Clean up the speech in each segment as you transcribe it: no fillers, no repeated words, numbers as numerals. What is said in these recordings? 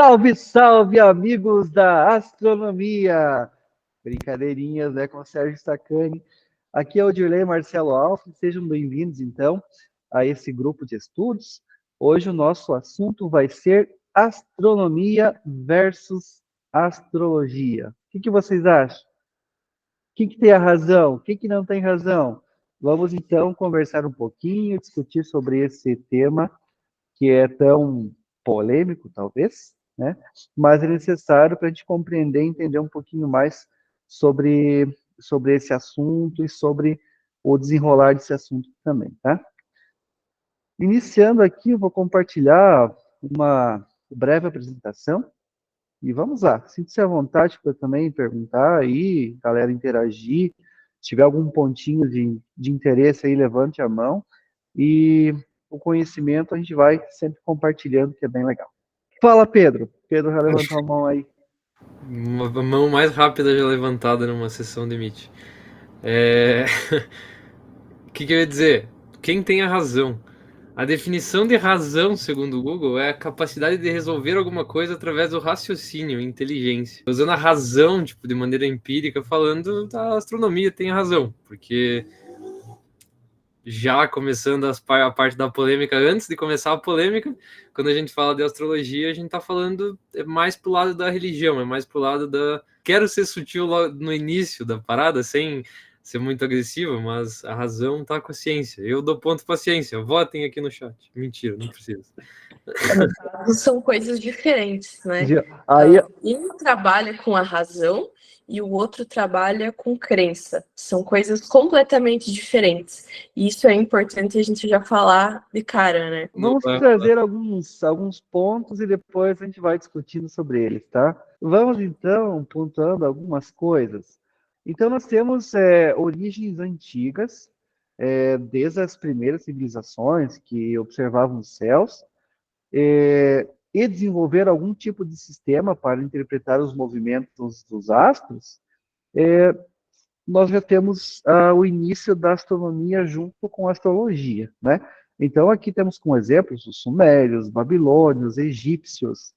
Salve, salve, amigos da astronomia! Brincadeirinhas, né, com o Sérgio Sacani. Aqui é o Dirley Marcelo Alves, sejam bem-vindos, então, a esse grupo de estudos. Hoje o nosso assunto vai ser astronomia versus astrologia. O que vocês acham? Quem que tem a razão? Quem que não tem razão? Vamos, então, conversar um pouquinho, discutir sobre esse tema que é tão polêmico, talvez, né? Mas é necessário para a gente compreender e entender um pouquinho mais sobre esse assunto e sobre o desenrolar desse assunto também, tá? Iniciando aqui, eu vou compartilhar uma breve apresentação e vamos lá. Sinta-se à vontade para também perguntar aí, galera, interagir. Se tiver algum pontinho de interesse aí, levante a mão. E o conhecimento a gente vai sempre compartilhando, que é bem legal. Fala, Pedro. Pedro já levantou a mão aí. Uma mão mais rápida já levantada numa sessão de Meet. O que eu ia dizer? Quem tem a razão? A definição de razão, segundo o Google, é a capacidade de resolver alguma coisa através do raciocínio, inteligência. Usando a razão, tipo, de maneira empírica, falando da astronomia tem a razão, porque já começando a parte da polêmica, antes de começar a polêmica, quando a gente fala de astrologia, a gente está falando mais pro lado da religião, é mais pro lado da... Quero ser sutil no início da parada, sem ser muito agressivo, mas a razão tá com a ciência. Eu dou ponto para a ciência, votem aqui no chat. Mentira, não precisa. São coisas diferentes, né? Aí, Um trabalha com a razão e o outro trabalha com crença. São coisas completamente diferentes. E isso é importante a gente já falar de cara, né? vamos trazer alguns pontos e depois a gente vai discutindo sobre eles, tá? Vamos, então, pontuando algumas coisas. Então, nós temos origens antigas, desde as primeiras civilizações que observavam os céus, e desenvolver algum tipo de sistema para interpretar os movimentos dos astros, nós já temos o início da astronomia junto com a astrologia, né? Então, aqui temos como exemplos os sumérios, babilônios, egípcios.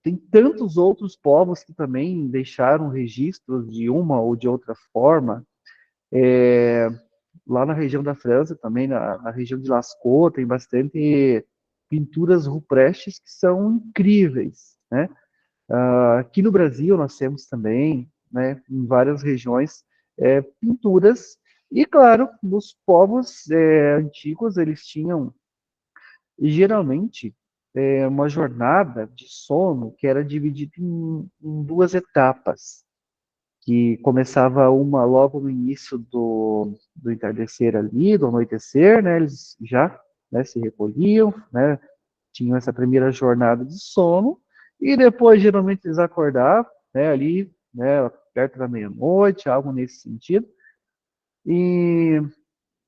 Tem tantos outros povos que também deixaram registros de uma ou de outra forma. Lá na região da França, também na região de Lascaux, tem bastante pinturas rupestres que são incríveis, né? Aqui no Brasil nós temos também, né, em várias regiões, pinturas, e claro, nos povos antigos eles tinham, geralmente, uma jornada de sono que era dividida em duas etapas, que começava uma logo no início do entardecer ali, do anoitecer, né, eles já, né, se recolhiam, né, tinham essa primeira jornada de sono, e depois geralmente eles acordavam, né, ali, né, perto da meia-noite, algo nesse sentido, e,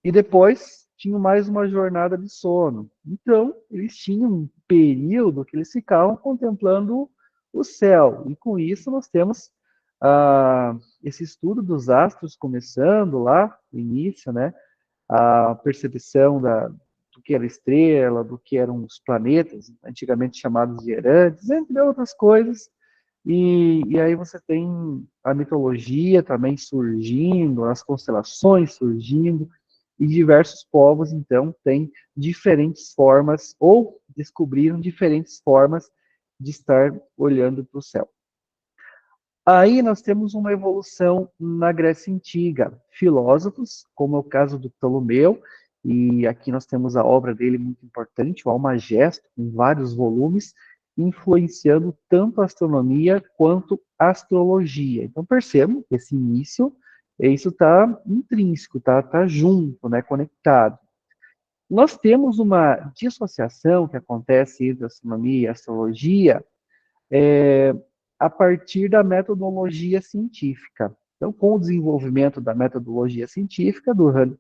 e depois tinham mais uma jornada de sono. Então, eles tinham um período que eles ficavam contemplando o céu, e com isso nós temos esse estudo dos astros começando lá, no início, né, a percepção do que era estrela, do que eram os planetas, antigamente chamados de Erantes, entre outras coisas. E aí você tem a mitologia também surgindo, as constelações surgindo, e diversos povos, então, têm diferentes formas, ou descobriram diferentes formas de estar olhando para o céu. Aí nós temos uma evolução na Grécia Antiga. Filósofos, como é o caso do Ptolomeu, e aqui nós temos a obra dele muito importante, o Almagesto, em vários volumes, influenciando tanto a astronomia quanto a astrologia. Então percebam que esse início, isso está intrínseco, tá junto, né, conectado. Nós temos uma dissociação que acontece entre a astronomia e a astrologia, a partir da metodologia científica. Então, com o desenvolvimento da metodologia científica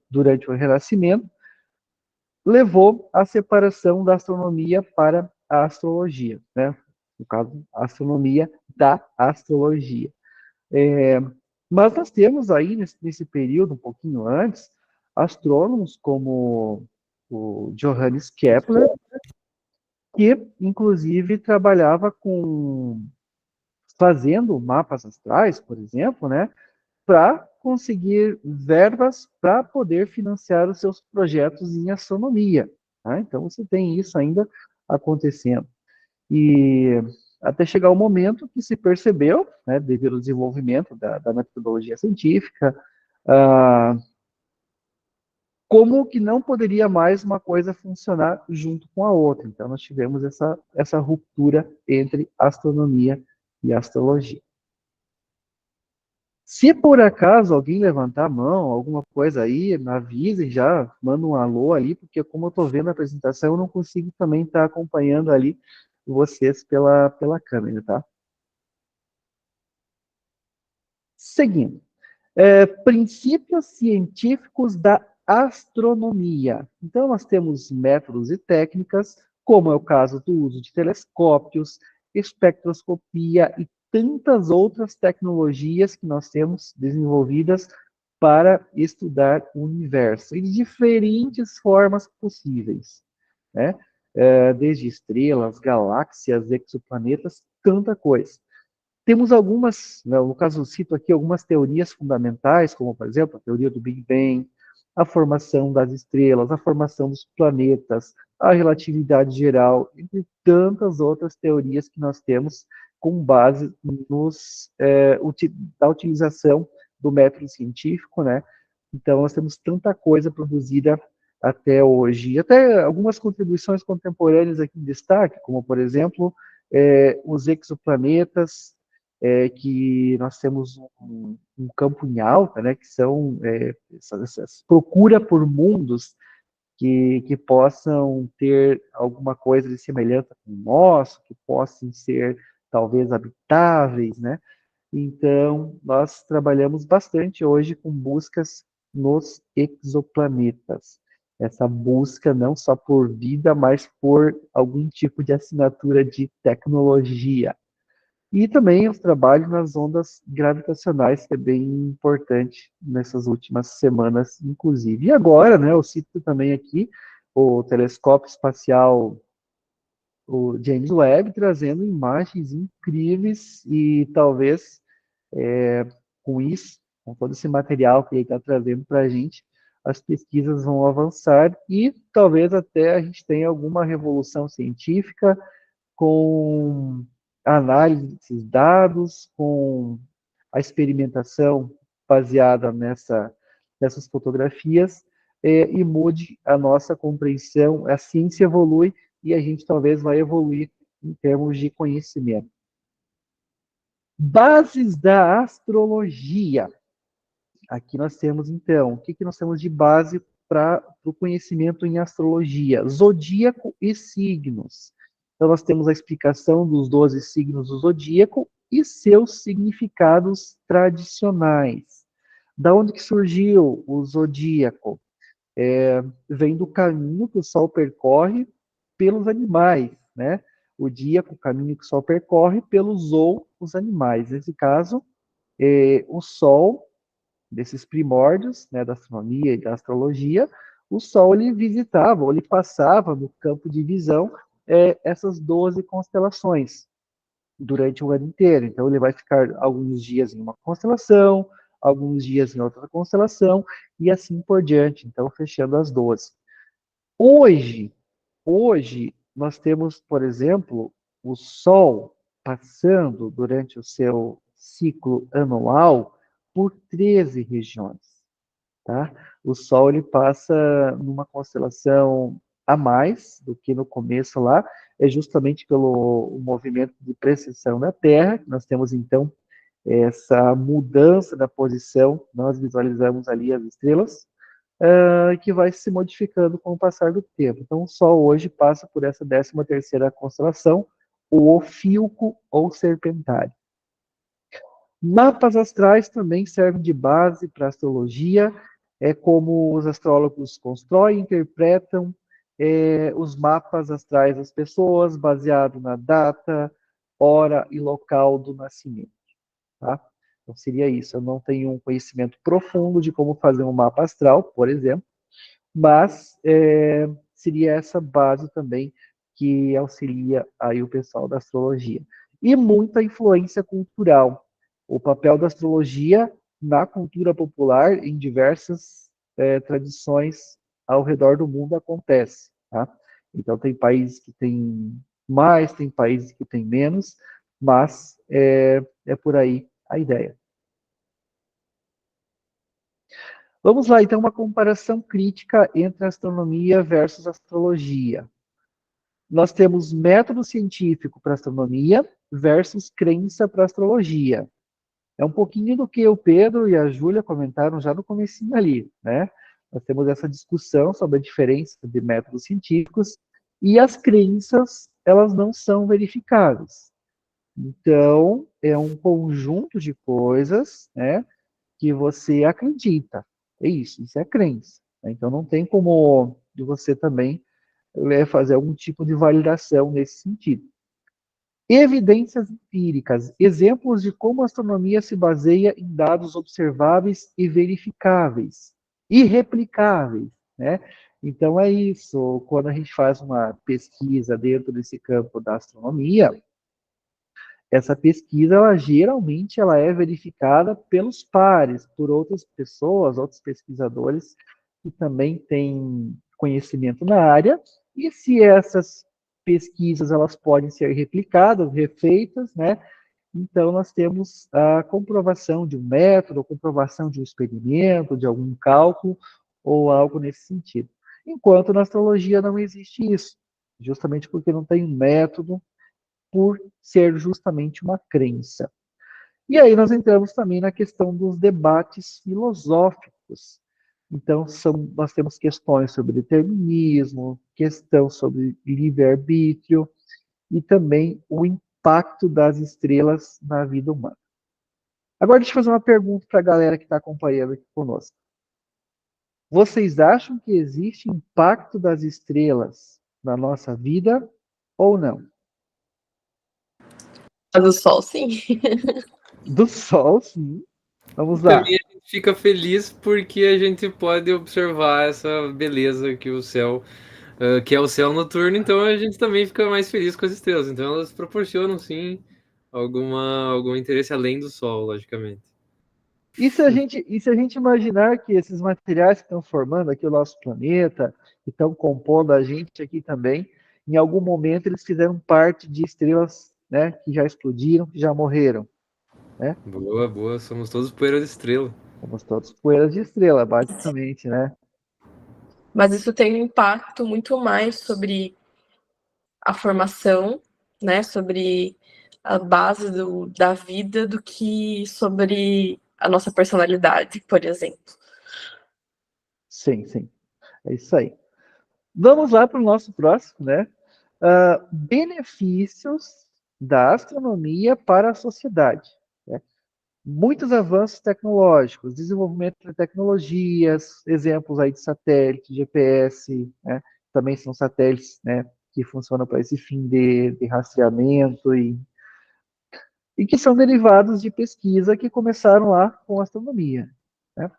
durante o Renascimento, levou à separação da astronomia para a astrologia, né? No caso, a astronomia da astrologia. Mas nós temos aí, nesse período, um pouquinho antes, astrônomos como o Johannes Kepler, que, inclusive, trabalhava fazendo mapas astrais, por exemplo, né, para conseguir verbas para poder financiar os seus projetos em astronomia. Tá? Então, você tem isso ainda acontecendo. E até chegar o momento que se percebeu, né, devido ao desenvolvimento da metodologia científica, ah, como que não poderia mais uma coisa funcionar junto com a outra. Então, nós tivemos essa ruptura entre astronomia e astrologia. Se por acaso alguém levantar a mão, alguma coisa aí, me avise já, manda um alô ali, porque como eu estou vendo a apresentação, eu não consigo também estar acompanhando ali vocês pela câmera, tá? Seguindo. Princípios científicos da astronomia. Então, nós temos métodos e técnicas, como é o caso do uso de telescópios, espectroscopia e tantas outras tecnologias que nós temos desenvolvidas para estudar o universo, e de diferentes formas possíveis, né? Desde estrelas, galáxias, exoplanetas, tanta coisa. Temos algumas, né, no caso, cito aqui algumas teorias fundamentais, como, por exemplo, a teoria do Big Bang, a formação das estrelas, a formação dos planetas, a relatividade geral, entre tantas outras teorias que nós temos com base da utilização do método científico, né? Então, nós temos tanta coisa produzida até hoje. E até algumas contribuições contemporâneas aqui em destaque, como, por exemplo, os exoplanetas, que nós temos um campo em alta, né, que são essas procura por mundos que possam ter alguma coisa de semelhança com o nosso, que possam ser talvez habitáveis, né? Então, nós trabalhamos bastante hoje com buscas nos exoplanetas. Essa busca não só por vida, mas por algum tipo de assinatura de tecnologia. E também os trabalhos nas ondas gravitacionais, que é bem importante nessas últimas semanas, inclusive. E agora, né, eu cito também aqui o telescópio espacial, o James Webb, trazendo imagens incríveis e talvez com isso, com todo esse material que ele está trazendo para a gente, as pesquisas vão avançar e talvez até a gente tenha alguma revolução científica com a análise desses dados, com a experimentação baseada nessas fotografias, e mude a nossa compreensão. A ciência evolui e a gente talvez vai evoluir em termos de conhecimento. Bases da astrologia. Aqui nós temos, então, o que nós temos de base para o conhecimento em astrologia? Zodíaco e signos. Então, nós temos a explicação dos 12 signos do zodíaco e seus significados tradicionais. Da onde que surgiu o zodíaco? Vem do caminho que o Sol percorre pelos animais, né? O díaco, o caminho que o Sol percorre pelos ou os animais. Nesse caso, o Sol, desses primórdios, né, da astronomia e da astrologia, o Sol ele visitava, ou ele passava no campo de visão essas 12 constelações durante o ano inteiro. Então, ele vai ficar alguns dias em uma constelação, alguns dias em outra constelação, e assim por diante. Então, fechando as 12. Hoje, nós temos, por exemplo, o Sol passando durante o seu ciclo anual por 13 regiões, tá? O Sol ele passa numa constelação a mais do que no começo lá, é justamente pelo movimento de precessão da Terra, que nós temos então essa mudança da posição, nós visualizamos ali as estrelas, que vai se modificando com o passar do tempo. Então, o Sol hoje passa por essa 13ª constelação, o Ofíuco ou Serpentário. Mapas astrais também servem de base para a astrologia, é como os astrólogos constroem, interpretam os mapas astrais das pessoas, baseado na data, hora e local do nascimento. Tá? Então, seria isso. Eu não tenho um conhecimento profundo de como fazer um mapa astral, por exemplo, mas seria essa base também que auxilia aí o pessoal da astrologia. E muita influência cultural. O papel da astrologia na cultura popular, em diversas tradições ao redor do mundo acontece. Tá? Então, tem países que têm mais, tem países que têm menos, mas é por aí a ideia. Vamos lá, então, uma comparação crítica entre astronomia versus astrologia. Nós temos método científico para astronomia versus crença para astrologia. É um pouquinho do que o Pedro e a Júlia comentaram já no comecinho ali, né? Nós temos essa discussão sobre a diferença de métodos científicos e as crenças, elas não são verificáveis. Então, é um conjunto de coisas, né, que você acredita. É isso é crença. Então, não tem como de você também fazer algum tipo de validação nesse sentido. Evidências empíricas, exemplos de como a astronomia se baseia em dados observáveis e verificáveis, e replicáveis, né? Então é isso, quando a gente faz uma pesquisa dentro desse campo da astronomia, essa pesquisa, geralmente, ela é verificada pelos pares, por outras pessoas, outros pesquisadores que também têm conhecimento na área, e se essas pesquisas elas podem ser replicadas, refeitas, né? Então, nós temos a comprovação de um método, a comprovação de um experimento, de algum cálculo, ou algo nesse sentido. Enquanto na astrologia não existe isso, justamente porque não tem um método, por ser justamente uma crença. E aí nós entramos também na questão dos debates filosóficos. Então, nós temos questões sobre determinismo, questão sobre livre-arbítrio e também o impacto das estrelas na vida humana. Agora, deixa eu fazer uma pergunta para a galera que está acompanhando aqui conosco. Vocês acham que existe impacto das estrelas na nossa vida ou não? A do Sol, sim. Do Sol, sim. Vamos lá. Também a gente fica feliz porque a gente pode observar essa beleza que o céu, que é o céu noturno, então a gente também fica mais feliz com as estrelas. Então elas proporcionam sim algum interesse além do Sol, logicamente. E se a gente imaginar que esses materiais que estão formando aqui o nosso planeta, que estão compondo a gente aqui também, em algum momento eles fizeram parte de estrelas, né, que já explodiram, que já morreram, né? Boa, boa, somos todos poeira de estrela. Somos todos poeiras de estrela, basicamente, né? Mas isso tem um impacto muito mais sobre a formação, né? Sobre a base da vida do que sobre a nossa personalidade, por exemplo. Sim, sim. É isso aí. Vamos lá para o nosso próximo, né? Benefícios da astronomia para a sociedade. Né? Muitos avanços tecnológicos, desenvolvimento de tecnologias, exemplos aí de satélite, GPS, né? Também são satélites, né, que funcionam para esse fim de rastreamento e que são derivados de pesquisa que começaram lá com a astronomia. Né?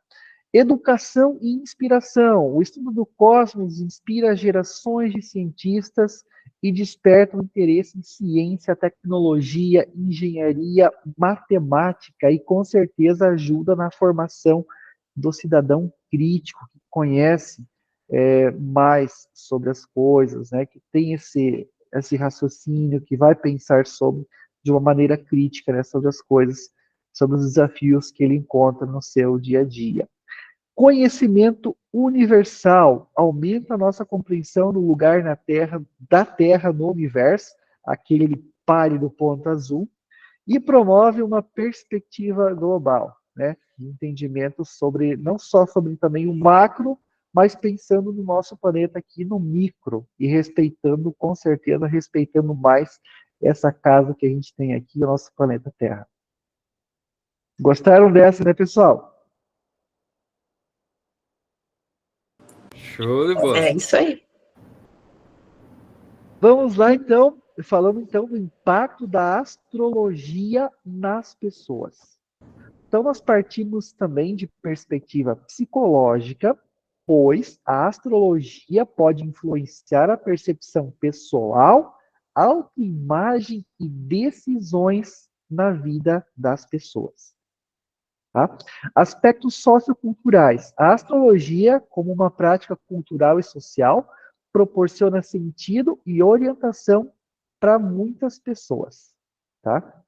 Educação e inspiração. O estudo do cosmos inspira gerações de cientistas e desperta o interesse em ciência, tecnologia, engenharia, matemática e, com certeza, ajuda na formação do cidadão crítico, que conhece mais sobre as coisas, né? Que tem esse raciocínio, que vai pensar sobre de uma maneira crítica, né? Sobre as coisas, sobre os desafios que ele encontra no seu dia a dia. Conhecimento universal aumenta a nossa compreensão do lugar na Terra, da Terra no universo, aquele pálido ponto azul, e promove uma perspectiva global, né? De entendimento sobre, não só sobre também o macro, mas pensando no nosso planeta aqui no micro, e respeitando, com certeza, respeitando mais essa casa que a gente tem aqui, o nosso planeta Terra. Gostaram dessa, né, pessoal? Show de bola. É isso aí. Vamos lá, então, falando então do impacto da astrologia nas pessoas. Então, nós partimos também de perspectiva psicológica, pois a astrologia pode influenciar a percepção pessoal, autoimagem e decisões na vida das pessoas. Tá? Aspectos socioculturais. A astrologia, como uma prática cultural e social, proporciona sentido e orientação para muitas pessoas. Tá?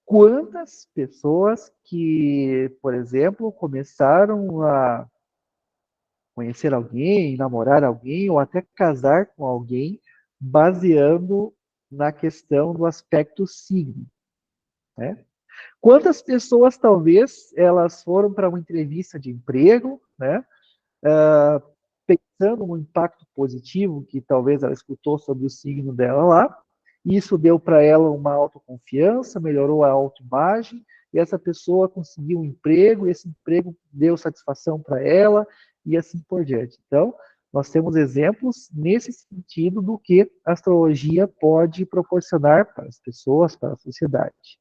Quantas pessoas que, por exemplo, começaram a conhecer alguém, namorar alguém ou até casar com alguém baseando na questão do aspecto signo, né? Quantas pessoas talvez elas foram para uma entrevista de emprego, né? Pensando no impacto positivo que talvez ela escutou sobre o signo dela lá, e isso deu para ela uma autoconfiança, melhorou a autoimagem, e essa pessoa conseguiu um emprego, e esse emprego deu satisfação para ela, e assim por diante. Então, nós temos exemplos nesse sentido do que a astrologia pode proporcionar para as pessoas, para a sociedade.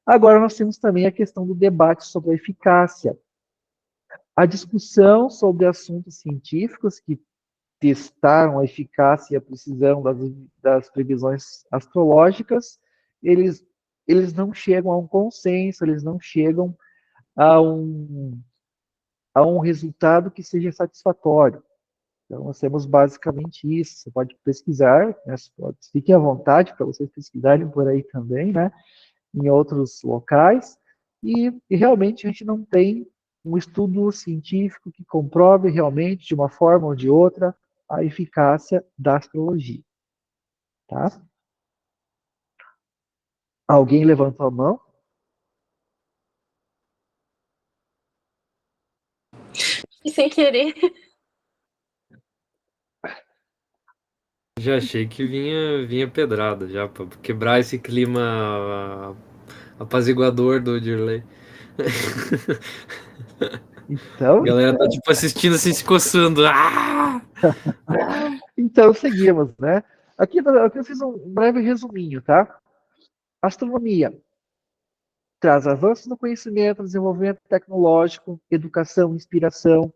Agora, nós temos também a questão do debate sobre a eficácia. A discussão sobre assuntos científicos que testaram a eficácia e a precisão das previsões astrológicas, eles não chegam a um consenso, eles não chegam a um resultado que seja satisfatório. Então, nós temos basicamente isso. Você pode pesquisar, né? Fiquem à vontade para vocês pesquisarem por aí também, né? Em outros locais, e realmente a gente não tem um estudo científico que comprove realmente, de uma forma ou de outra, a eficácia da astrologia. Tá? Alguém levantou a mão? E sem querer. Já achei que vinha pedrada já, pra quebrar esse clima apaziguador do Dirley. A Então, galera tá tipo assistindo assim, se coçando. Ah! então seguimos, né? Aqui eu fiz um breve resuminho, tá? Astronomia traz avanços no conhecimento, desenvolvimento tecnológico, educação, inspiração,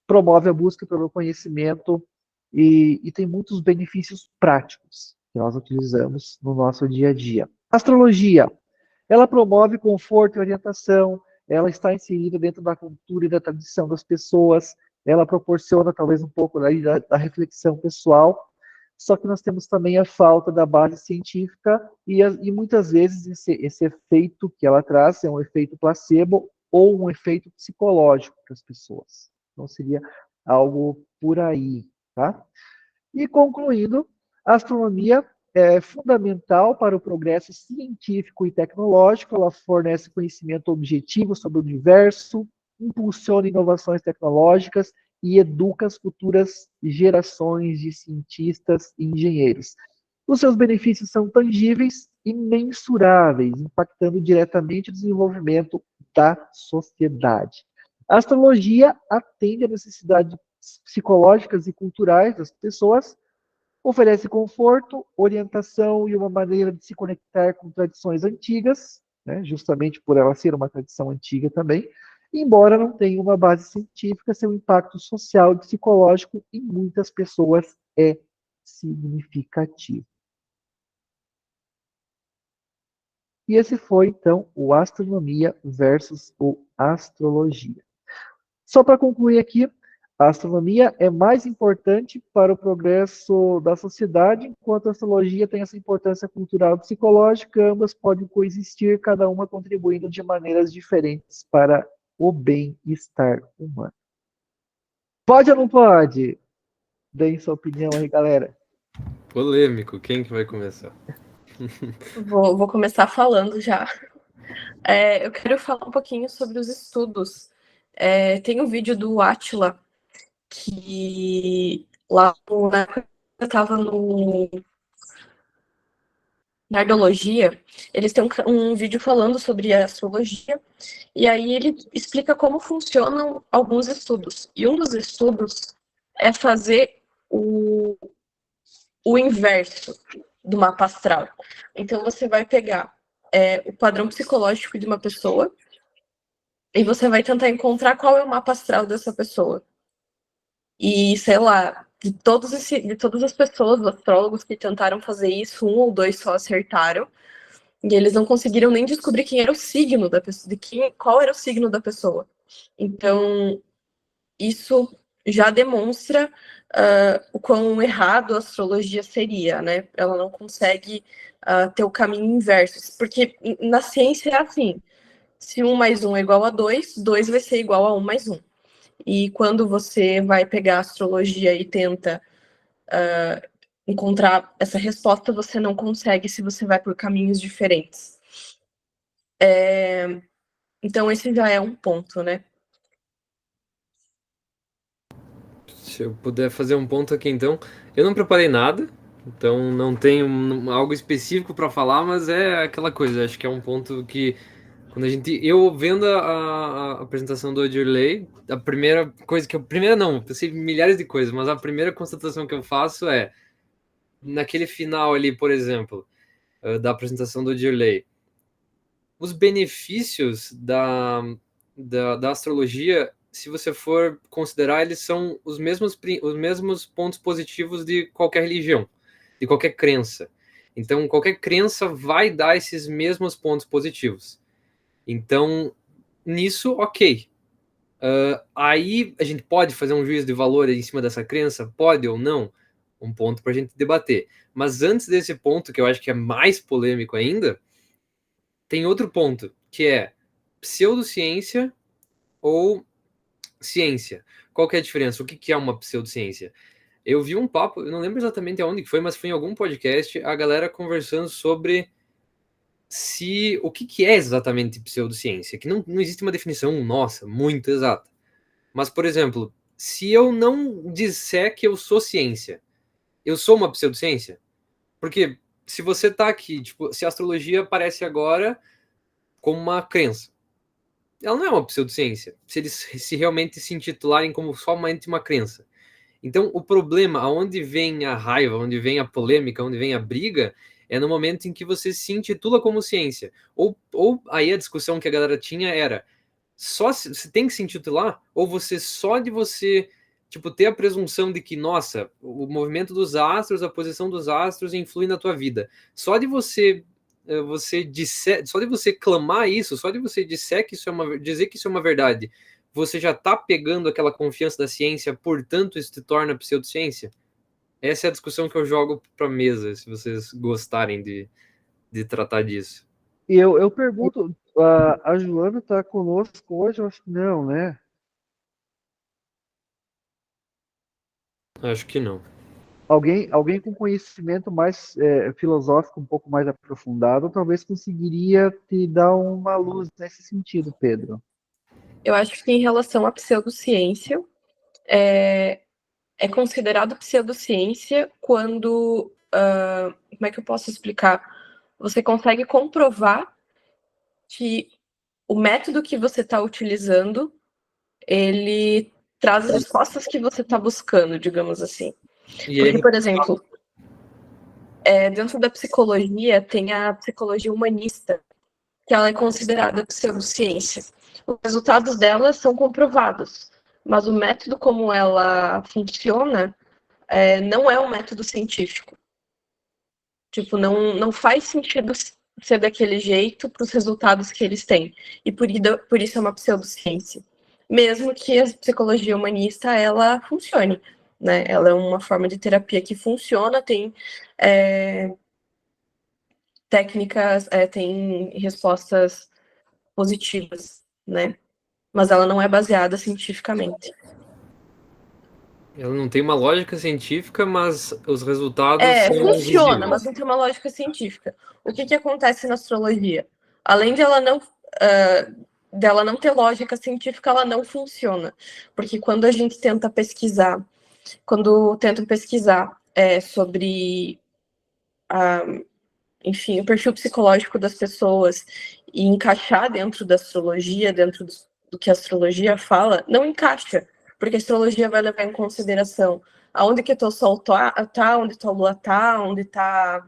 promove a busca pelo conhecimento e tem muitos benefícios práticos que nós utilizamos no nosso dia a dia. Astrologia, ela promove conforto e orientação, ela está inserida dentro da cultura e da tradição das pessoas, ela proporciona talvez um pouco da reflexão pessoal, só que nós temos também a falta da base científica e muitas vezes esse efeito que ela traz é um efeito placebo ou um efeito psicológico para as pessoas. Então seria algo por aí, tá? E concluindo, a astronomia é fundamental para o progresso científico e tecnológico, ela fornece conhecimento objetivo sobre o universo, impulsiona inovações tecnológicas e educa as futuras gerações de cientistas e engenheiros. Os seus benefícios são tangíveis e mensuráveis, impactando diretamente o desenvolvimento da sociedade. A astrologia atende a necessidades psicológicas e culturais das pessoas, oferece conforto, orientação e uma maneira de se conectar com tradições antigas, né, justamente por ela ser uma tradição antiga também, embora não tenha uma base científica, seu impacto social e psicológico em muitas pessoas é significativo. E esse foi, então, o astronomia versus o astrologia. Só para concluir aqui, a astronomia é mais importante para o progresso da sociedade, enquanto a astrologia tem essa importância cultural e psicológica, ambas podem coexistir, cada uma contribuindo de maneiras diferentes para o bem-estar humano. Pode ou não pode? Deem sua opinião aí, galera. Polêmico, quem que vai começar? Vou começar falando já. Eu quero falar um pouquinho sobre os estudos. Tem um vídeo do Átila, que lá na época eu estava no Nerdologia, eles têm um vídeo falando sobre a astrologia, e aí ele explica como funcionam alguns estudos. E um dos estudos é fazer o inverso do mapa astral. Então você vai pegar o padrão psicológico de uma pessoa, e você vai tentar encontrar qual é o mapa astral dessa pessoa. E, sei lá, de todas as pessoas, os astrólogos que tentaram fazer isso, 1 ou 2 só acertaram. E eles não conseguiram nem descobrir quem era o signo da pessoa, qual era o signo da pessoa. Então, isso já demonstra o quão errado a astrologia seria, né? Ela não consegue ter o caminho inverso. Porque na ciência é assim, se 1 mais 1 é igual a 2, 2 vai ser igual a 1 mais 1. E quando você vai pegar a astrologia e tenta encontrar essa resposta, você não consegue se você vai por caminhos diferentes. Então, esse já é um ponto, né? Se eu puder fazer um ponto aqui, então, eu não preparei nada, então não tenho algo específico para falar, mas é aquela coisa, acho que é um ponto que quando eu vendo a apresentação do Odirley, a primeira coisa não, pensei em milhares de coisas, mas a primeira constatação que eu faço é naquele final ali, por exemplo, da apresentação do Odirley, os benefícios da astrologia, se você for considerar, eles são os mesmos pontos positivos de qualquer religião, de qualquer crença. Então, qualquer crença vai dar esses mesmos pontos positivos. Então, nisso, ok. Aí a gente pode fazer um juízo de valor em cima dessa crença? Pode ou não? Um ponto para a gente debater. Mas antes desse ponto, que eu acho que é mais polêmico ainda, tem outro ponto, que é pseudociência ou ciência. Qual que é a diferença? O que é uma pseudociência? Eu vi um papo, eu não lembro exatamente aonde que foi, mas foi em algum podcast, a galera conversando sobre o que é exatamente pseudociência, que não existe uma definição, nossa, muito exata. Mas, por exemplo, se eu não disser que eu sou ciência, eu sou uma pseudociência? Porque se você tá aqui, tipo, se a astrologia aparece agora como uma crença, ela não é uma pseudociência, se eles se realmente se intitularem como somente uma crença. Então, o problema, aonde vem a raiva, onde vem a polêmica, onde vem a briga, é no momento em que você se intitula como ciência. Ou aí a discussão que a galera tinha era, você tem que se intitular, ou você tipo, ter a presunção de que, nossa, o movimento dos astros, a posição dos astros influi na tua vida. Só de só de você clamar isso, só de você dizer que isso é uma verdade, você já está pegando aquela confiança da ciência, portanto isso te torna pseudociência? Essa é a discussão que eu jogo para a mesa, se vocês gostarem de tratar disso. E eu pergunto, a Joana está conosco hoje? Eu acho que não, né? Acho que não. Alguém com conhecimento mais filosófico, um pouco mais aprofundado, talvez conseguiria te dar uma luz nesse sentido, Pedro. Eu acho que em relação à pseudociência, é considerado pseudociência quando, como é que eu posso explicar? Você consegue comprovar que o método que você está utilizando, ele traz as respostas que você está buscando, digamos assim. Porque, por exemplo, dentro da psicologia, tem a psicologia humanista, que ela é considerada pseudociência. Os resultados dela são comprovados, mas o método como ela funciona não é um método científico. Tipo, não faz sentido ser daquele jeito para os resultados que eles têm. E por isso é uma pseudociência. Mesmo que a psicologia humanista, ela funcione. Né? Ela é uma forma de terapia que funciona, tem técnicas, tem respostas positivas, né? Mas ela não é baseada cientificamente. Ela não tem uma lógica científica, mas os resultados são funciona, visíveis. mas não tem uma lógica científica. O que acontece na astrologia? Além de dela não ter lógica científica, ela não funciona. Porque quando a gente tenta pesquisar, sobre enfim, o perfil psicológico das pessoas e encaixar dentro da astrologia, dentro do que a astrologia fala, não encaixa, porque a astrologia vai levar em consideração aonde que teu sol tá, onde tua lua tá, onde tá,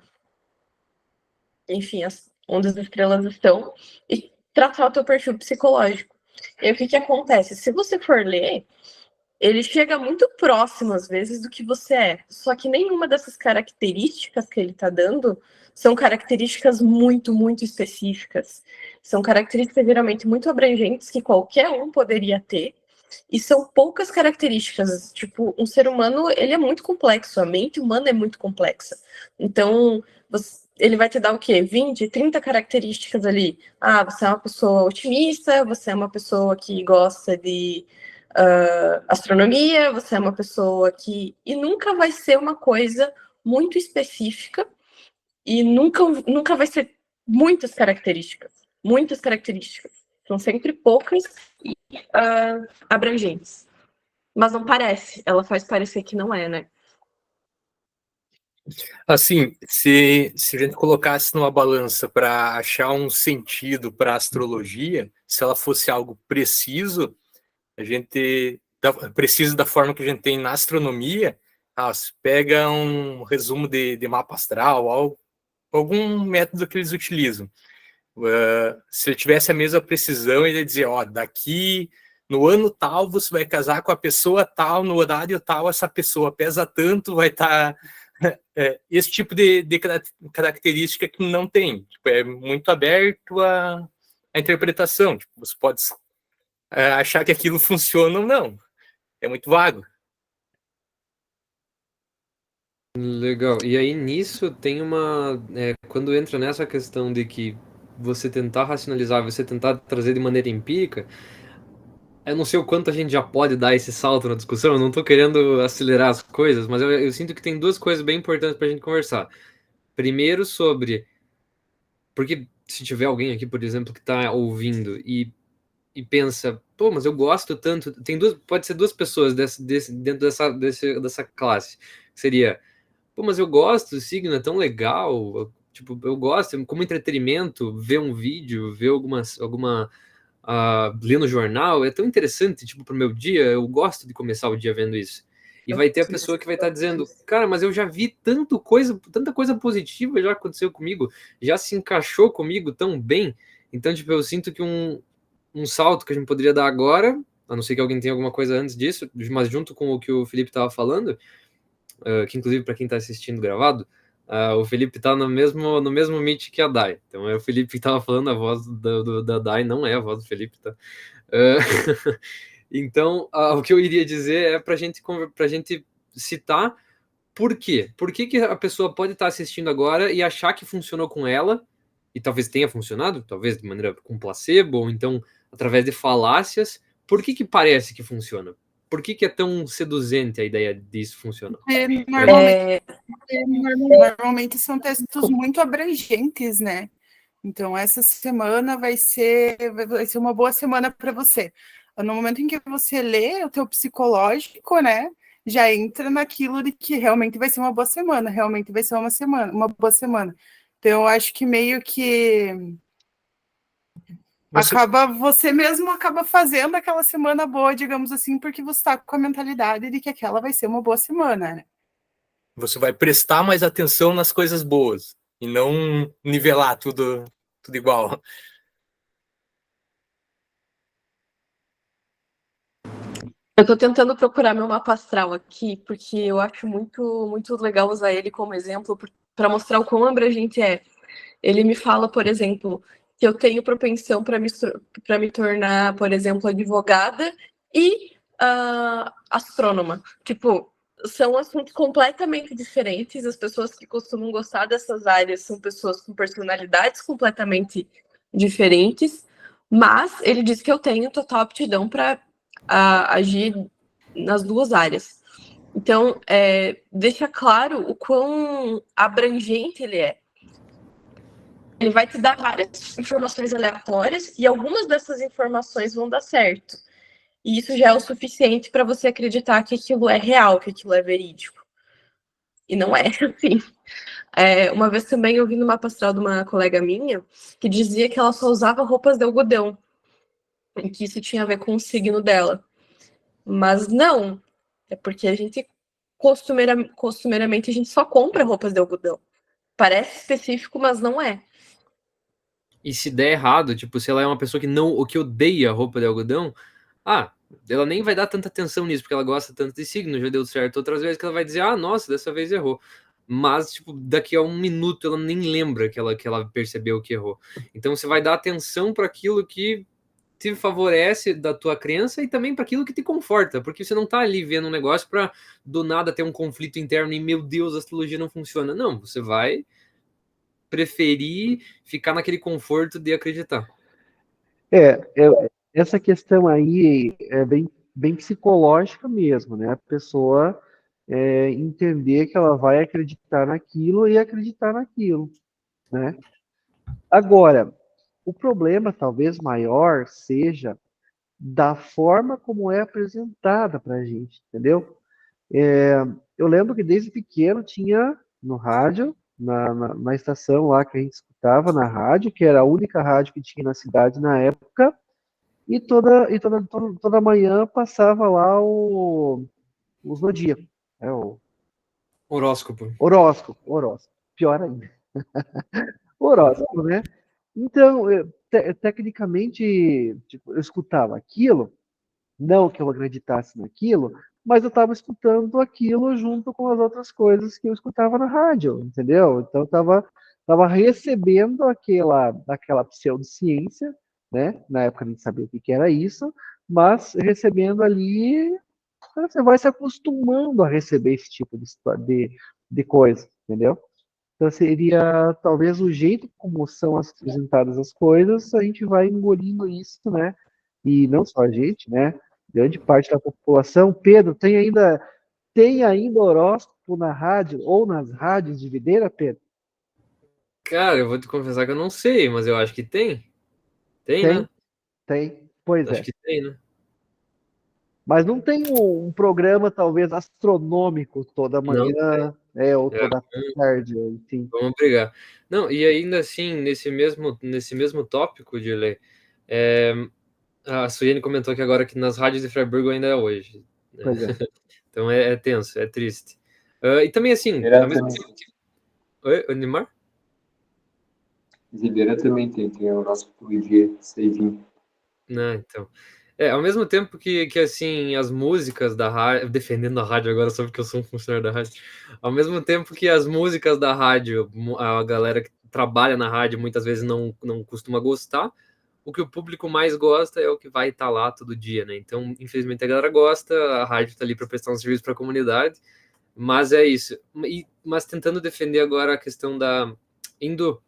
enfim, onde as estrelas estão, e tratar o teu perfil psicológico. E o que acontece? Se você for ler, ele chega muito próximo, às vezes, do que você é. Só que nenhuma dessas características que ele está dando são características muito, muito específicas. São características geralmente muito abrangentes que qualquer um poderia ter. E são poucas características. Tipo, um ser humano, ele é muito complexo. A mente humana é muito complexa. Então, ele vai te dar o quê? 20, 30 características ali. Ah, você é uma pessoa otimista, você é uma pessoa que gosta de astronomia, você é uma pessoa que... E nunca vai ser uma coisa muito específica e nunca vai ser muitas características. Muitas características. São sempre poucas e abrangentes. Mas não parece. Ela faz parecer que não é, né? Assim, se a gente colocasse numa balança para achar um sentido para a astrologia, se ela fosse algo preciso, a gente preciso da forma que a gente tem na astronomia, se pega um resumo de mapa astral, algum método que eles utilizam. Se ele tivesse a mesma precisão, ele ia dizer, daqui no ano tal você vai casar com a pessoa tal, no horário tal essa pessoa pesa tanto, vai estar... esse tipo de característica que não tem. Tipo, é muito aberto a interpretação. Tipo, você pode achar que aquilo funciona ou não. É muito vago. Legal. E aí nisso tem uma... quando entra nessa questão de que você tentar racionalizar, você tentar trazer de maneira empírica, eu não sei o quanto a gente já pode dar esse salto na discussão, eu não tô querendo acelerar as coisas, mas eu sinto que tem duas coisas bem importantes pra gente conversar. Primeiro sobre... Porque se tiver alguém aqui, por exemplo, que tá ouvindo e pensa, pô, mas eu gosto tanto... Pode ser duas pessoas dentro dessa classe. Seria, pô, mas eu gosto, o signo é tão legal, tipo, eu gosto, como entretenimento, ver um vídeo, ver ler no jornal, é tão interessante, tipo, pro meu dia, eu gosto de começar o dia vendo isso. E vai ter a pessoa que vai estar dizendo, cara, mas eu já vi tanta coisa positiva já aconteceu comigo, já se encaixou comigo tão bem. Então, tipo, eu sinto que um salto que a gente poderia dar agora, a não ser que alguém tenha alguma coisa antes disso, mas junto com o que o Felipe estava falando, que inclusive para quem está assistindo gravado, o Felipe está no mesmo Meet que a Dai. Então é o Felipe que estava falando, a voz da Dai não é a voz do Felipe, tá? Então, o que eu iria dizer é para a gente citar por quê. Por que a pessoa pode estar assistindo agora e achar que funcionou com ela, e talvez tenha funcionado, talvez de maneira com placebo, ou então através de falácias. Por que parece que funciona? Por que é tão seduzente a ideia disso funcionar? Normalmente são textos muito abrangentes, né? Então, essa semana vai ser uma boa semana para você. No momento em que você lê o teu psicológico, né? Já entra naquilo de que realmente vai ser uma boa semana, realmente vai ser uma boa semana. Então, eu acho que meio que você mesmo acaba fazendo aquela semana boa, digamos assim, porque você está com a mentalidade de que aquela vai ser uma boa semana, né? Você vai prestar mais atenção nas coisas boas e não nivelar tudo igual. Eu tô tentando procurar meu mapa astral aqui, porque eu acho muito, muito legal usar ele como exemplo para mostrar o quão abrangente é. Ele me fala, por exemplo, que eu tenho propensão para me tornar, por exemplo, advogada e astrônoma. Tipo, são assuntos completamente diferentes. As pessoas que costumam gostar dessas áreas são pessoas com personalidades completamente diferentes, mas ele diz que eu tenho total aptidão para agir nas duas áreas. Então, deixa claro o quão abrangente ele é. Ele vai te dar várias informações aleatórias e algumas dessas informações vão dar certo. E isso já é o suficiente para você acreditar que aquilo é real, que aquilo é verídico. E não é assim. Uma vez também eu vi numa pastoral de uma colega minha que dizia que ela só usava roupas de algodão, e que isso tinha a ver com o signo dela. Mas não, é porque a gente costumeiramente a gente só compra roupas de algodão. Parece específico, mas não é. E se der errado, tipo, se ela é uma pessoa que não, ou que odeia roupa de algodão, ela nem vai dar tanta atenção nisso, porque ela gosta tanto de signo, já deu certo outras vezes, que ela vai dizer, nossa, dessa vez errou. Mas, tipo, daqui a um minuto ela nem lembra que ela percebeu que errou. Então você vai dar atenção para aquilo que te favorece da tua crença e também para aquilo que te conforta, porque você não tá ali vendo um negócio para do nada ter um conflito interno e, meu Deus, a astrologia não funciona. Não, você vai preferir ficar naquele conforto de acreditar. Essa questão aí é bem psicológica mesmo, né? A pessoa entender que ela vai acreditar naquilo e acreditar naquilo, né? Agora, o problema talvez maior seja da forma como é apresentada para a gente, entendeu? Eu lembro que desde pequeno tinha no rádio, na estação lá que a gente escutava na rádio, que era a única rádio que tinha na cidade na época, e toda manhã passava lá o zodíaco, o Horóscopo. horóscopo, pior ainda, horóscopo, né? Então, tecnicamente, tipo, eu escutava aquilo, não que eu acreditasse naquilo, mas eu estava escutando aquilo junto com as outras coisas que eu escutava na rádio, entendeu? Então, eu tava recebendo aquela pseudociência, né? Na época a gente sabia o que era isso, mas recebendo ali, você vai se acostumando a receber esse tipo de coisa, entendeu? Então seria talvez o jeito como são apresentadas as coisas, a gente vai engolindo isso, né? E não só a gente, né? Grande parte da população. Pedro, tem ainda horóscopo na rádio ou nas rádios de videira, Pedro? Cara, eu vou te confessar que eu não sei, mas eu acho que tem. Tem, Tem, né? tem. Pois Acho é. que tem, né? Mas não tem um programa talvez astronômico toda Não, manhã, ou é, toda tarde, enfim. vamos brigar. Não, e ainda assim, nesse mesmo tópico, Dirley, é, a Suene comentou aqui agora que nas rádios de Freiburg ainda é hoje. Né? Pois é. Então é tenso, é triste. E também assim, ao mesmo tempo que... Oi, Neymar? Ribeira também tem o nosso dia, sei vir. Não, então. Ao mesmo tempo que assim, as músicas da rádio, defendendo a rádio agora só porque eu sou um funcionário da rádio, ao mesmo tempo que as músicas da rádio, a galera que trabalha na rádio muitas vezes não costuma gostar, o que o público mais gosta é o que vai estar lá todo dia, né? Então, infelizmente a galera gosta, a rádio tá ali para prestar um serviço para a comunidade, mas é isso. Mas tentando defender agora a questão indo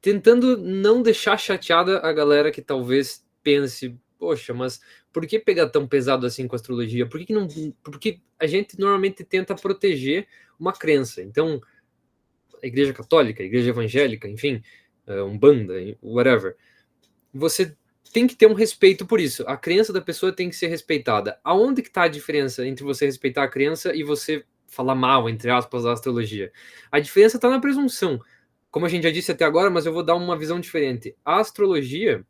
tentando não deixar chateada a galera que talvez pense, poxa, mas por que pegar tão pesado assim com a astrologia? Por que não? Porque a gente normalmente tenta proteger uma crença. Então, a igreja católica, a igreja evangélica, enfim, Umbanda, whatever. Você tem que ter um respeito por isso. A crença da pessoa tem que ser respeitada. Aonde que está a diferença entre você respeitar a crença e você falar mal, entre aspas, da astrologia? A diferença está na presunção. Como a gente já disse até agora, mas eu vou dar uma visão diferente. A astrologia,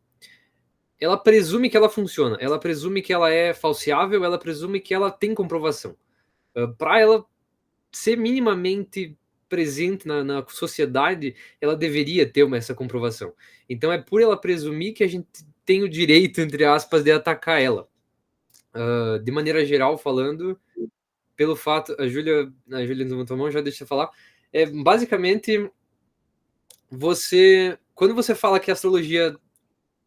ela presume que ela funciona, ela presume que ela é falseável, ela presume que ela tem comprovação. Para ela ser minimamente presente na sociedade, ela deveria ter essa comprovação. Então é por ela presumir que a gente tem o direito, entre aspas, de atacar ela. De maneira geral, falando, pelo fato, a Júlia levantou a mão, já deixa eu falar, basicamente, quando você fala que a astrologia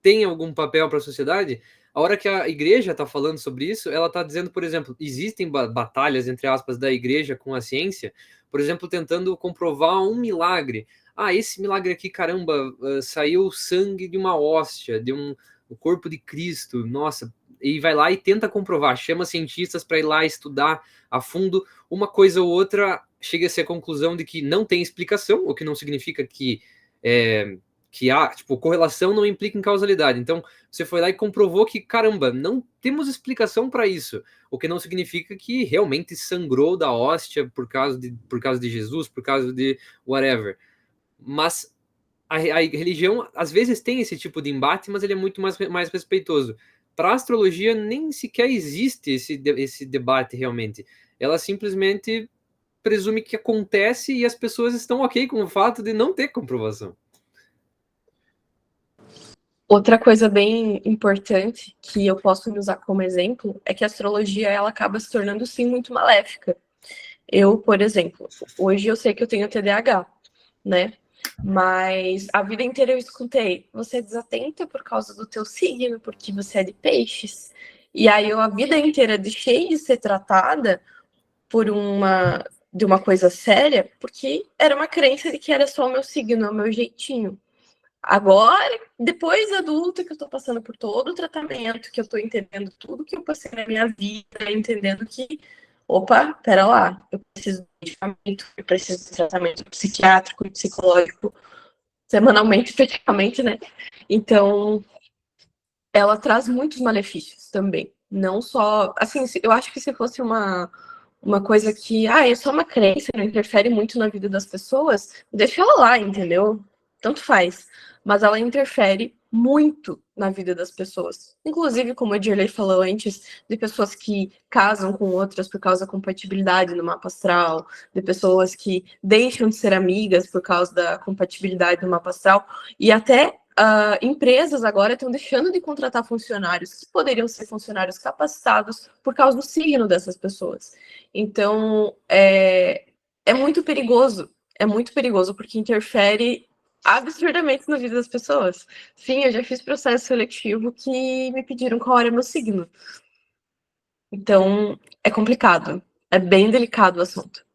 tem algum papel para a sociedade, a hora que a igreja está falando sobre isso, ela está dizendo, por exemplo, existem batalhas, entre aspas, da igreja com a ciência, por exemplo, tentando comprovar um milagre. Esse milagre aqui, caramba, saiu sangue de uma hóstia, o corpo de Cristo, nossa, e vai lá e tenta comprovar, chama cientistas para ir lá estudar a fundo, uma coisa ou outra chega a ser a conclusão de que não tem explicação, o que não significa que há, tipo, correlação não implica em causalidade. Então, você foi lá e comprovou que, caramba, não temos explicação para isso. O que não significa que realmente sangrou da hóstia por causa de Jesus, por causa de whatever. Mas a religião, às vezes, tem esse tipo de embate, mas ele é muito mais respeitoso. Para a astrologia, nem sequer existe esse debate realmente. Ela simplesmente presume que acontece e as pessoas estão ok com o fato de não ter comprovação. Outra coisa bem importante que eu posso usar como exemplo é que a astrologia ela acaba se tornando sim muito maléfica. Eu, por exemplo, hoje eu sei que eu tenho TDAH, né? Mas a vida inteira eu escutei, você é desatenta por causa do teu signo, porque você é de peixes. E aí eu a vida inteira deixei de ser tratada de uma coisa séria, porque era uma crença de que era só o meu signo, o meu jeitinho. Agora, depois adulta, que eu tô passando por todo o tratamento, que eu tô entendendo tudo que eu passei na minha vida, entendendo que, opa, pera lá, eu preciso de medicamento, eu preciso de tratamento psiquiátrico e psicológico semanalmente, praticamente, né? Então, ela traz muitos malefícios também. Não só, assim, eu acho que se fosse uma coisa que, é só uma crença, não interfere muito na vida das pessoas, deixa ela lá, entendeu? Tanto faz. Mas ela interfere muito na vida das pessoas. Inclusive, como a Dirley falou antes, de pessoas que casam com outras por causa da compatibilidade no mapa astral, de pessoas que deixam de ser amigas por causa da compatibilidade no mapa astral, e até empresas agora estão deixando de contratar funcionários que poderiam ser funcionários capacitados por causa do signo dessas pessoas. Então, é muito perigoso, porque interfere absurdamente na vida das pessoas. Sim, eu já fiz processo seletivo que me pediram qual era meu signo. Então, é complicado, é bem delicado o assunto.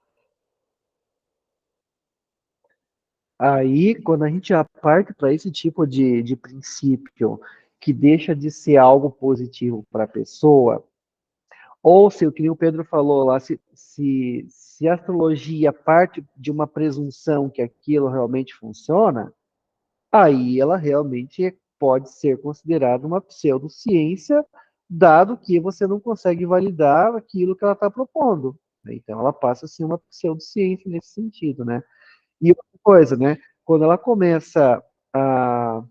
Aí, quando a gente já parte para esse tipo de princípio que deixa de ser algo positivo para a pessoa, ou se o que o Pedro falou lá, se a astrologia parte de uma presunção que aquilo realmente funciona, aí ela realmente pode ser considerada uma pseudociência, dado que você não consegue validar aquilo que ela está propondo. Então, ela passa a ser uma pseudociência nesse sentido, né? E outra coisa, né? Quando ela começa a,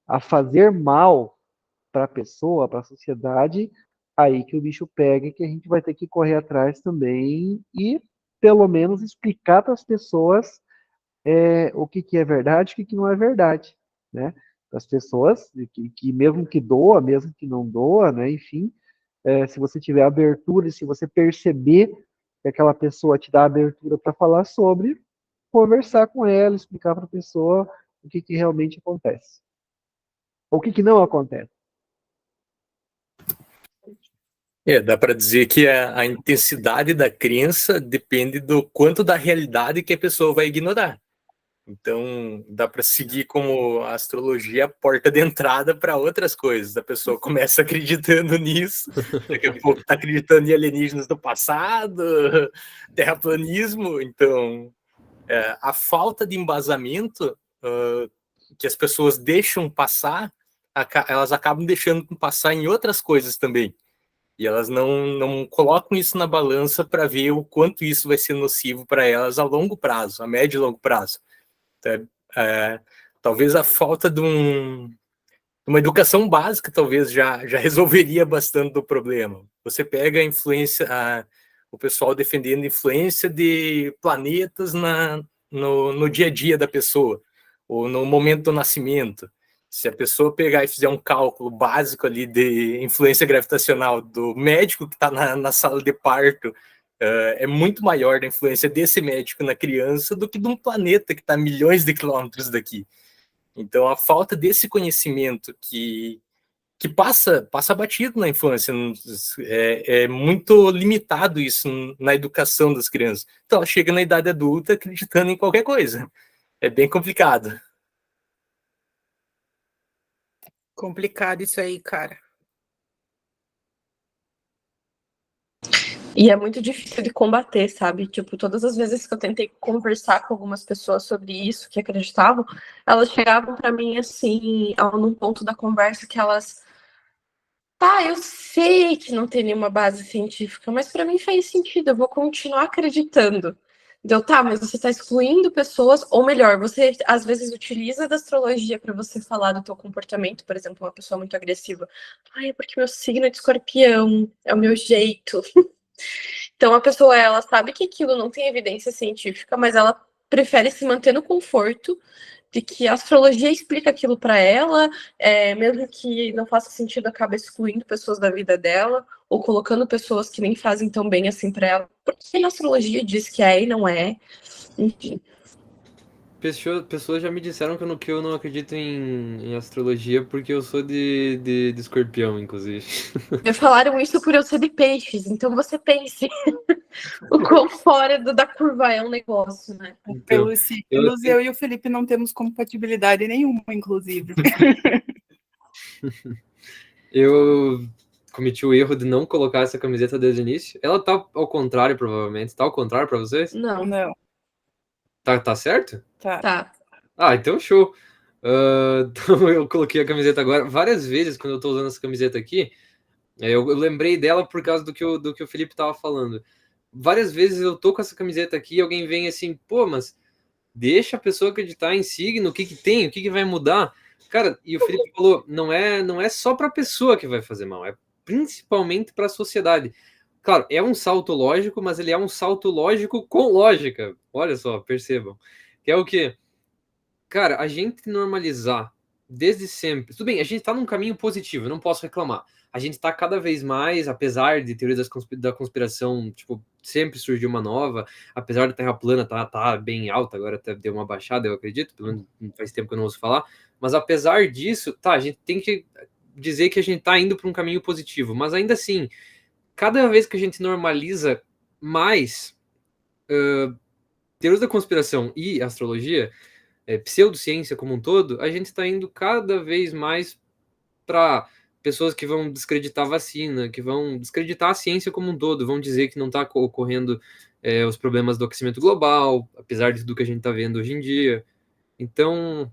a fazer mal para a pessoa, para a sociedade, aí que o bicho pega e que a gente vai ter que correr atrás também e, pelo menos, explicar para as pessoas o que é verdade e o que não é verdade, né? Para as pessoas, que mesmo que doa, mesmo que não doa, né? Enfim, se você tiver abertura e se você perceber que aquela pessoa te dá abertura para falar sobre, conversar com ela, explicar para a pessoa o que realmente acontece. Ou o que não acontece. Dá para dizer que a intensidade da crença depende do quanto da realidade que a pessoa vai ignorar. Então, dá para seguir como a astrologia a porta de entrada para outras coisas. A pessoa começa acreditando nisso, daqui a pouco está acreditando em alienígenas do passado, terraplanismo. Então, a falta de embasamento que as pessoas deixam passar, elas acabam deixando passar em outras coisas também. E elas não colocam isso na balança para ver o quanto isso vai ser nocivo para elas a longo prazo, a médio e longo prazo. Então, talvez a falta de uma educação básica talvez já resolveria bastante do problema. Você pega a influência, o pessoal defendendo a influência de planetas no dia a dia da pessoa, ou no momento do nascimento. Se a pessoa pegar e fizer um cálculo básico ali de influência gravitacional do médico que está na sala de parto, é muito maior a influência desse médico na criança do que de um planeta que está a milhões de quilômetros daqui. Então, a falta desse conhecimento que passa batido na infância, é muito limitado isso na educação das crianças. Então, ela chega na idade adulta acreditando em qualquer coisa. É bem complicado. Complicado isso aí, cara. E é muito difícil de combater, sabe? Tipo, todas as vezes que eu tentei conversar com algumas pessoas sobre isso, que acreditavam, elas chegavam para mim assim, num ponto da conversa que elas, eu sei que não tem nenhuma base científica, mas para mim faz sentido, eu vou continuar acreditando. Então, mas você está excluindo pessoas, ou melhor, você às vezes utiliza da astrologia para você falar do teu comportamento, por exemplo, uma pessoa muito agressiva. É porque meu signo é de escorpião, é o meu jeito. Então, a pessoa, ela sabe que aquilo não tem evidência científica, mas ela prefere se manter no conforto de que a astrologia explica aquilo para ela, mesmo que não faça sentido, acaba excluindo pessoas da vida dela, ou colocando pessoas que nem fazem tão bem assim para ela, porque na astrologia diz que é e não é, enfim. Pessoas já me disseram que eu não acredito em astrologia porque eu sou de escorpião, inclusive. Me falaram isso por eu ser de peixes, então você pense o quão fora da curva é um negócio, né? Então, Pelos signos, eu e o Felipe não temos compatibilidade nenhuma, inclusive. eu cometi o erro de não colocar essa camiseta desde o início. Ela tá ao contrário, provavelmente. Tá ao contrário pra vocês? Não, Não, Tá certo? tá. Ah, então show. Então eu coloquei a camiseta agora. Várias vezes, quando eu tô usando essa camiseta aqui, eu lembrei dela por causa do que o Felipe tava falando. Várias vezes eu tô com essa camiseta aqui e alguém vem assim, pô, mas deixa a pessoa acreditar em signo, o que que tem, o que que vai mudar? Cara, e o Felipe falou, não é só pra pessoa que vai fazer mal, é principalmente pra sociedade. Claro, é um salto lógico, mas ele é um salto lógico com lógica. Olha só, percebam. Que é o quê? Cara, a gente normalizar desde sempre. Tudo bem, a gente tá num caminho positivo, eu não posso reclamar. A gente tá cada vez mais, apesar de teorias da conspiração, tipo, sempre surgiu uma nova, apesar da Terra plana tá bem alta, agora até deu uma baixada, eu acredito, pelo menos faz tempo que eu não ouço falar, mas apesar disso, tá, a gente tem que dizer que a gente tá indo para um caminho positivo, mas ainda assim, cada vez que a gente normaliza mais teorias da conspiração e astrologia, pseudociência como um todo, a gente está indo cada vez mais para pessoas que vão descreditar a vacina, que vão descreditar a ciência como um todo, vão dizer que não está ocorrendo os problemas do aquecimento global, apesar de tudo que a gente está vendo hoje em dia. Então,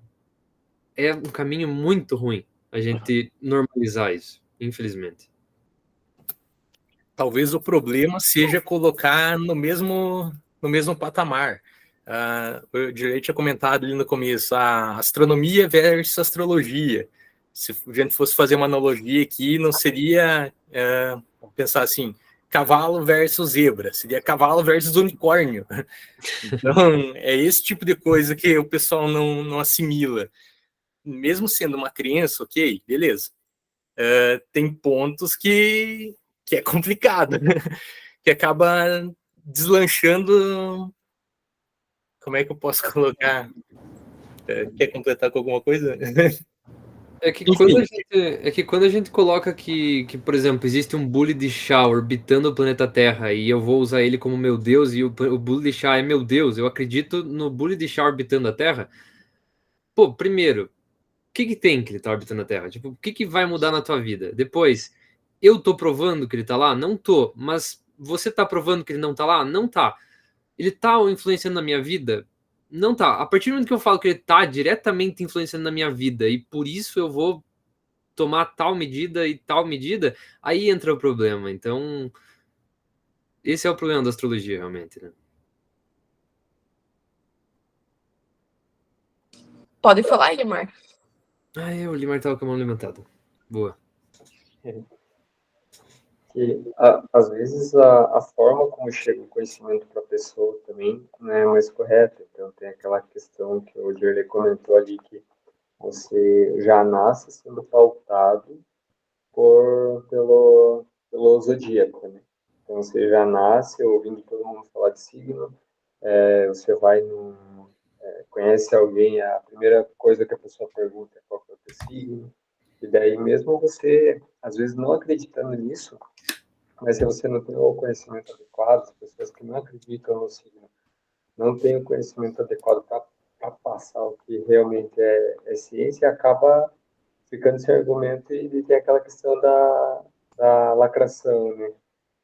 é um caminho muito ruim a gente normalizar isso, infelizmente. Talvez o problema seja colocar no mesmo patamar. O Direi tinha comentado ali no começo, a astronomia versus astrologia. Se a gente fosse fazer uma analogia aqui, não seria, vamos pensar assim, cavalo versus zebra, seria cavalo versus unicórnio. Então, é esse tipo de coisa que o pessoal não assimila. Mesmo sendo uma criança, ok, beleza. Tem pontos que é complicado, que acaba deslanchando. Como é que eu posso colocar? Quer completar com alguma coisa? É que quando a gente coloca por exemplo, existe um Bully de Shah orbitando o planeta Terra e eu vou usar ele como meu Deus e o Bully de Shah é meu Deus, eu acredito no Bully de Shah orbitando a Terra. Pô, primeiro, o que que tem que ele tá orbitando a Terra? Tipo, o que que vai mudar na tua vida? Depois, eu tô provando que ele tá lá? Não tô. Mas você tá provando que ele não tá lá? Não tá. Ele tá influenciando na minha vida? Não tá. A partir do momento que eu falo que ele tá diretamente influenciando na minha vida e por isso eu vou tomar tal medida e tal medida, aí entra o problema. Então, esse é o problema da astrologia, realmente, né? Pode falar, Edmar. O Limar tava com a mão levantada. Boa. Que às vezes a forma como chega o conhecimento para a pessoa também não é mais correta. Então tem aquela questão que o Dirley comentou ali, que você já nasce sendo pautado pelo zodíaco, né? Então você já nasce ouvindo todo mundo falar de signo, você vai conhece alguém, a primeira coisa que a pessoa pergunta é qual que é o teu signo, e daí mesmo você, às vezes, não acreditando nisso, mas se você não tem o conhecimento adequado, as pessoas que não acreditam no signo não têm o conhecimento adequado para passar o que realmente é ciência, acaba ficando sem argumento e tem aquela questão da lacração, né?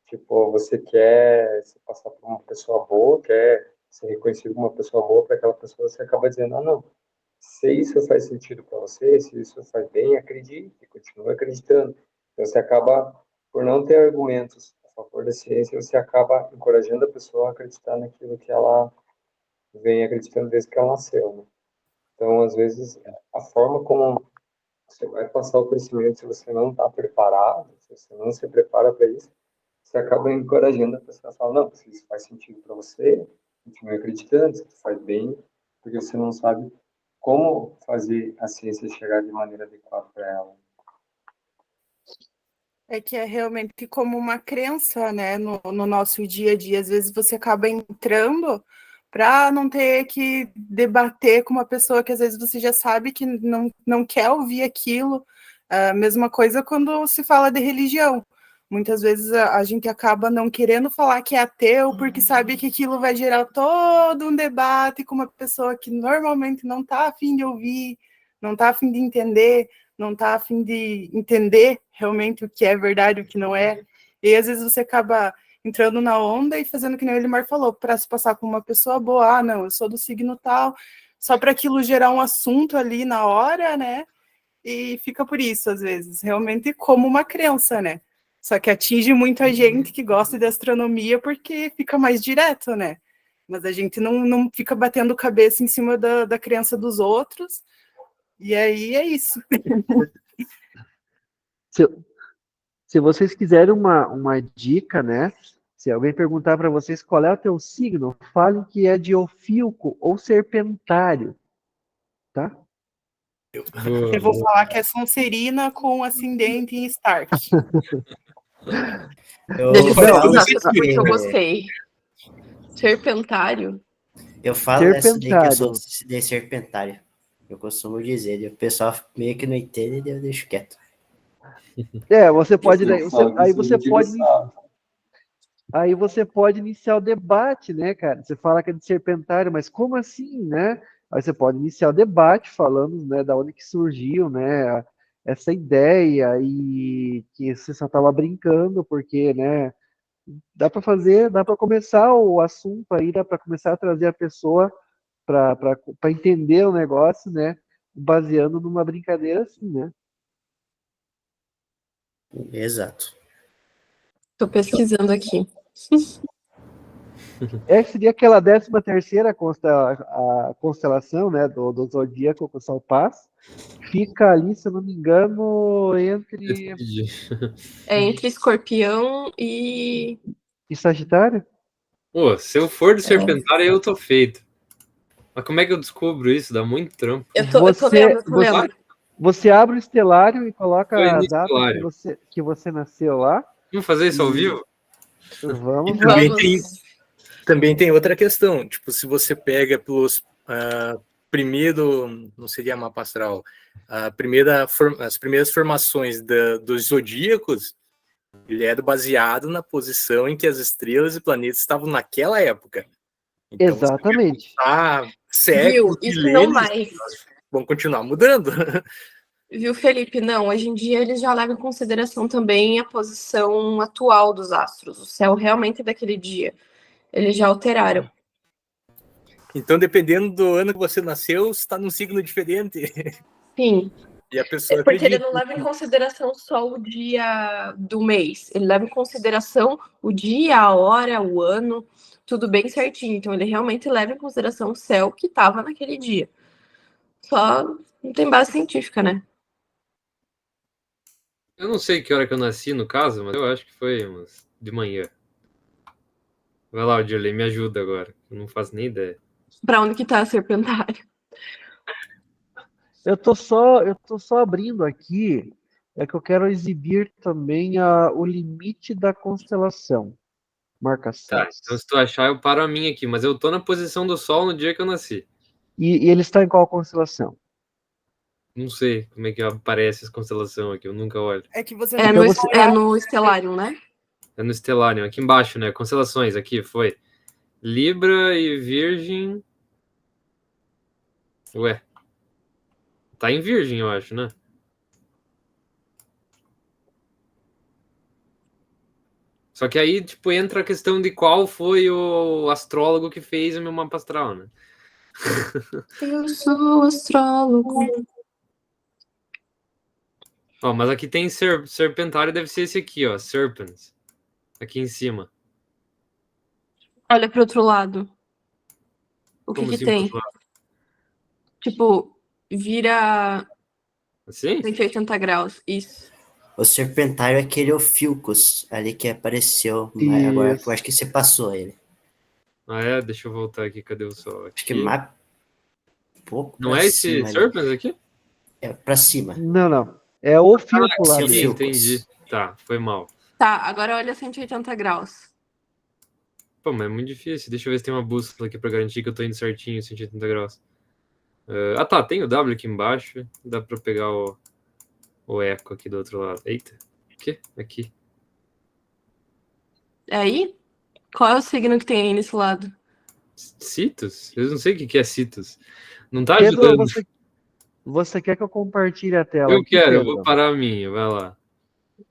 Tipo, você quer se passar por uma pessoa boa, quer ser reconhecido como uma pessoa boa para aquela pessoa, você acaba dizendo, ah, não, se isso faz sentido para você, se isso faz bem, acredite, continue acreditando. Então, você acaba, por não ter argumentos a favor da ciência, você acaba encorajando a pessoa a acreditar naquilo que ela vem acreditando desde que ela nasceu, né? Então, às vezes, a forma como você vai passar o conhecimento, se você não está preparado, se você não se prepara para isso, você acaba encorajando a pessoa a falar, não, se isso faz sentido para você, continue acreditando, se tu faz bem, porque você não sabe como fazer a ciência chegar de maneira adequada para ela. É que é realmente como uma crença, né, no nosso dia a dia. Às vezes você acaba entrando para não ter que debater com uma pessoa que às vezes você já sabe que não quer ouvir aquilo. A mesma coisa quando se fala de religião. Muitas vezes a gente acaba não querendo falar que é ateu porque sabe que aquilo vai gerar todo um debate com uma pessoa que normalmente não está a fim de ouvir, não está a fim de entender, não está a fim de entender realmente o que é verdade e o que não é. E às vezes você acaba entrando na onda e fazendo que nem o Elimar falou, para se passar como uma pessoa boa. Ah, não, eu sou do signo tal, só para aquilo gerar um assunto ali na hora, né? E fica por isso, às vezes, realmente como uma crença, né? Só que atinge muita gente que gosta de astronomia porque fica mais direto, né? Mas a gente não fica batendo cabeça em cima da crença dos outros. E aí é isso. Se vocês quiserem uma dica, né? Se alguém perguntar para vocês qual é o teu signo, falem que é de ofíuco ou serpentário, tá? Eu vou falar que é Sonserina com ascendente em Stark. Deixa eu falo pesquisar que- porque eu gostei. Serpentário? Eu falo essa daí que eu sou Serpentário. de serpentário. Eu costumo dizer, e o pessoal meio que não entende e eu deixo quieto. Você pode, Eu falo que aí sou você de pode, Gustavo. aí você pode iniciar o debate, né, cara? Você fala que é de serpentário, mas como assim, né? Aí você pode iniciar o debate falando, né, da onde que surgiu, né, essa ideia e que você só estava brincando, porque, né, dá para começar o assunto aí, dá para começar a trazer a pessoa para entender o negócio, né, baseando numa brincadeira assim, né? Exato. Tô pesquisando aqui. Seria aquela 13ª a constelação, né, do zodíaco que o Sol passa. Fica ali, se eu não me engano, entre É entre Escorpião e Sagitário. Pô, se eu for do Serpentário, eu tô feito. Mas como é que eu descubro isso? Dá muito trampo. eu tô lendo, eu tô lendo. Você abre o estelário e coloca Foi a no data estelário. que você nasceu lá. Vamos fazer isso ao vivo? Vamos E também Vamos. Também tem outra questão, tipo, se você pega pelos primeiro, não seria mapa astral, as primeiras formações dos zodíacos, ele era baseado na posição em que as estrelas e planetas estavam naquela época. Então, Exatamente. Viu? Séculos, Isso não milênios, mais. vão continuar mudando. Viu, Felipe? Não, hoje em dia eles já levam em consideração também a posição atual dos astros. O céu realmente é daquele dia. Eles já alteraram. Então, dependendo do ano que você nasceu, você está num signo diferente. Sim. E a pessoa Porque ele acredita. não leva em consideração só o dia do mês. Ele leva em consideração o dia, a hora, o ano, tudo bem certinho. Então ele realmente leva em consideração o céu que estava naquele dia. Só não tem base científica, né? Eu não sei que hora que eu nasci, no caso, mas eu acho que foi de manhã. Vai lá, Dirley, me ajuda agora. Eu não faço nem ideia. Pra onde que tá a Serpentário? Eu tô só abrindo aqui, é que eu quero exibir também o limite da constelação. Marca Tá, 6. então se tu achar, eu paro a minha aqui. Mas eu tô na posição do Sol no dia que eu nasci. E ele está em qual constelação? Não sei como é que aparece essa constelação aqui, eu nunca olho. É que você É não no, pode é no Stellarium, né? É no Stellarium, aqui embaixo, né? Constelações, aqui foi Libra e Virgem. Ué. Tá em Virgem, eu acho, né? Só que aí, tipo, entra a questão de qual foi o astrólogo que fez o meu mapa astral, né? Eu sou astrólogo. Ó, mas aqui tem Serpentário, deve ser esse aqui, ó, Serpens. Aqui em cima. Olha pro outro lado. O que Como que assim, tem? pro outro lado? Tipo, vira Assim? 180 graus. Isso. O serpentário é aquele Ophiuchus ali que apareceu, mas agora que eu Isso. acho que você passou ele. Ah, é? Deixa eu voltar aqui. Cadê o sol? Acho que Aqui. mais pouco Não pra é esse cima ali. Serpens aqui? É pra cima. Não. É o Filco lá Seu Sim, mesmo. Filcos. entendi. Tá, foi mal. Tá, agora olha 180 graus. Pô, mas é muito difícil. Deixa eu ver se tem uma bússola aqui pra garantir que eu tô indo certinho, 180 graus. Ah, tá, tem o W aqui embaixo. Dá pra pegar o eco aqui do outro lado. Eita, o quê? Aqui. É aí? Qual é o signo que tem aí nesse lado? Citos? Eu não sei o que é Citos. Não tá Pedro, ajudando. você quer que eu compartilhe a tela Eu aqui, quero, eu Pedro? vou parar a minha, vai lá.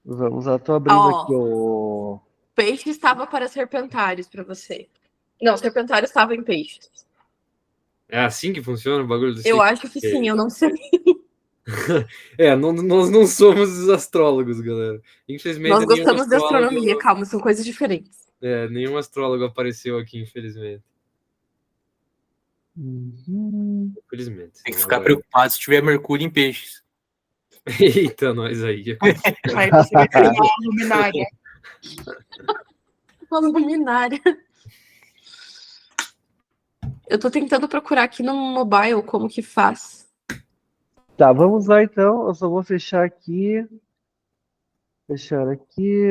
Vamos lá, tô abrindo Ó. aqui o... Peixe estava para serpentários para você. Não, serpentário estava em peixes. É assim que funciona o bagulho do Eu signo? acho que sim, eu não sei. Nós não somos os astrólogos, galera. Infelizmente, Nós nenhum gostamos de astrólogo, astronomia, calma, são coisas diferentes. nenhum astrólogo apareceu aqui, infelizmente. Uhum. Infelizmente. Tem que ficar preocupado se tiver Mercúrio em peixes. Eita, nós aí. Aí você vai ter uma luminária. Uma luminária. Eu tô tentando procurar aqui no mobile como que faz. Tá, vamos lá então. Eu só vou fechar aqui. Fechar aqui.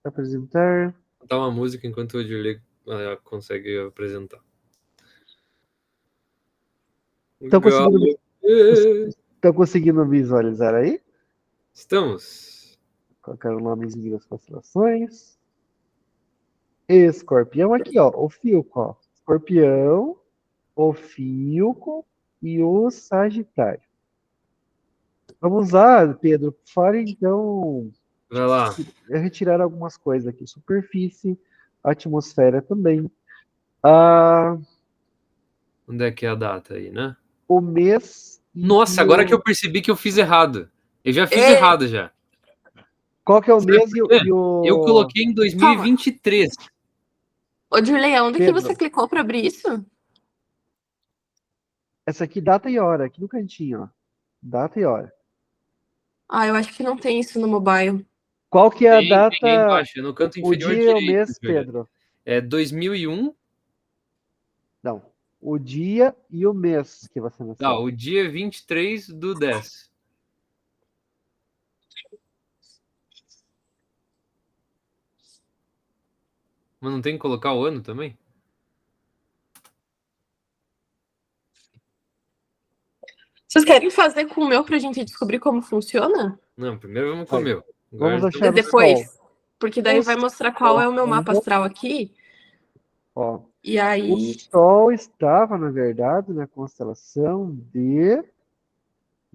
Apresentar. Botar uma música enquanto o Dirley consegue apresentar. Estão conseguindo visualizar aí? Estamos. Colocar o nomezinho das constelações. Escorpião aqui, ó. O Filco, ó. Escorpião, o Filco e o Sagitário. Vamos lá, Pedro. Fora então. Vai lá. Retirar algumas coisas aqui. Superfície, atmosfera também. Ah, Onde é que é a data aí, né? o mês. Nossa, agora que eu percebi que eu fiz errado. Eu já fiz É. errado já. Qual que é o Sabe mês por quê? e o. Eu coloquei em 2023. Ô, Dirley, onde que Pedro. você clicou para abrir isso? Essa aqui, data e hora, aqui no cantinho, ó. Data e hora. Ah, eu acho que não tem isso no mobile. Qual que é a Tem aí data, embaixo, no canto o inferior dia e o direito. mês, velho. Pedro? É 2001. Não. O dia e o mês que você nasceu. Tá, o dia 23/10. Mas não tem que colocar o ano também? Vocês querem fazer com o meu pra gente descobrir como funciona? Não, primeiro vamos com o Vai. meu. Vamos Agora achar o Depois. Sol. Porque daí vai mostrar qual é o meu Sol. mapa astral aqui. Ó, E o aí. Sol estava, na verdade, na constelação de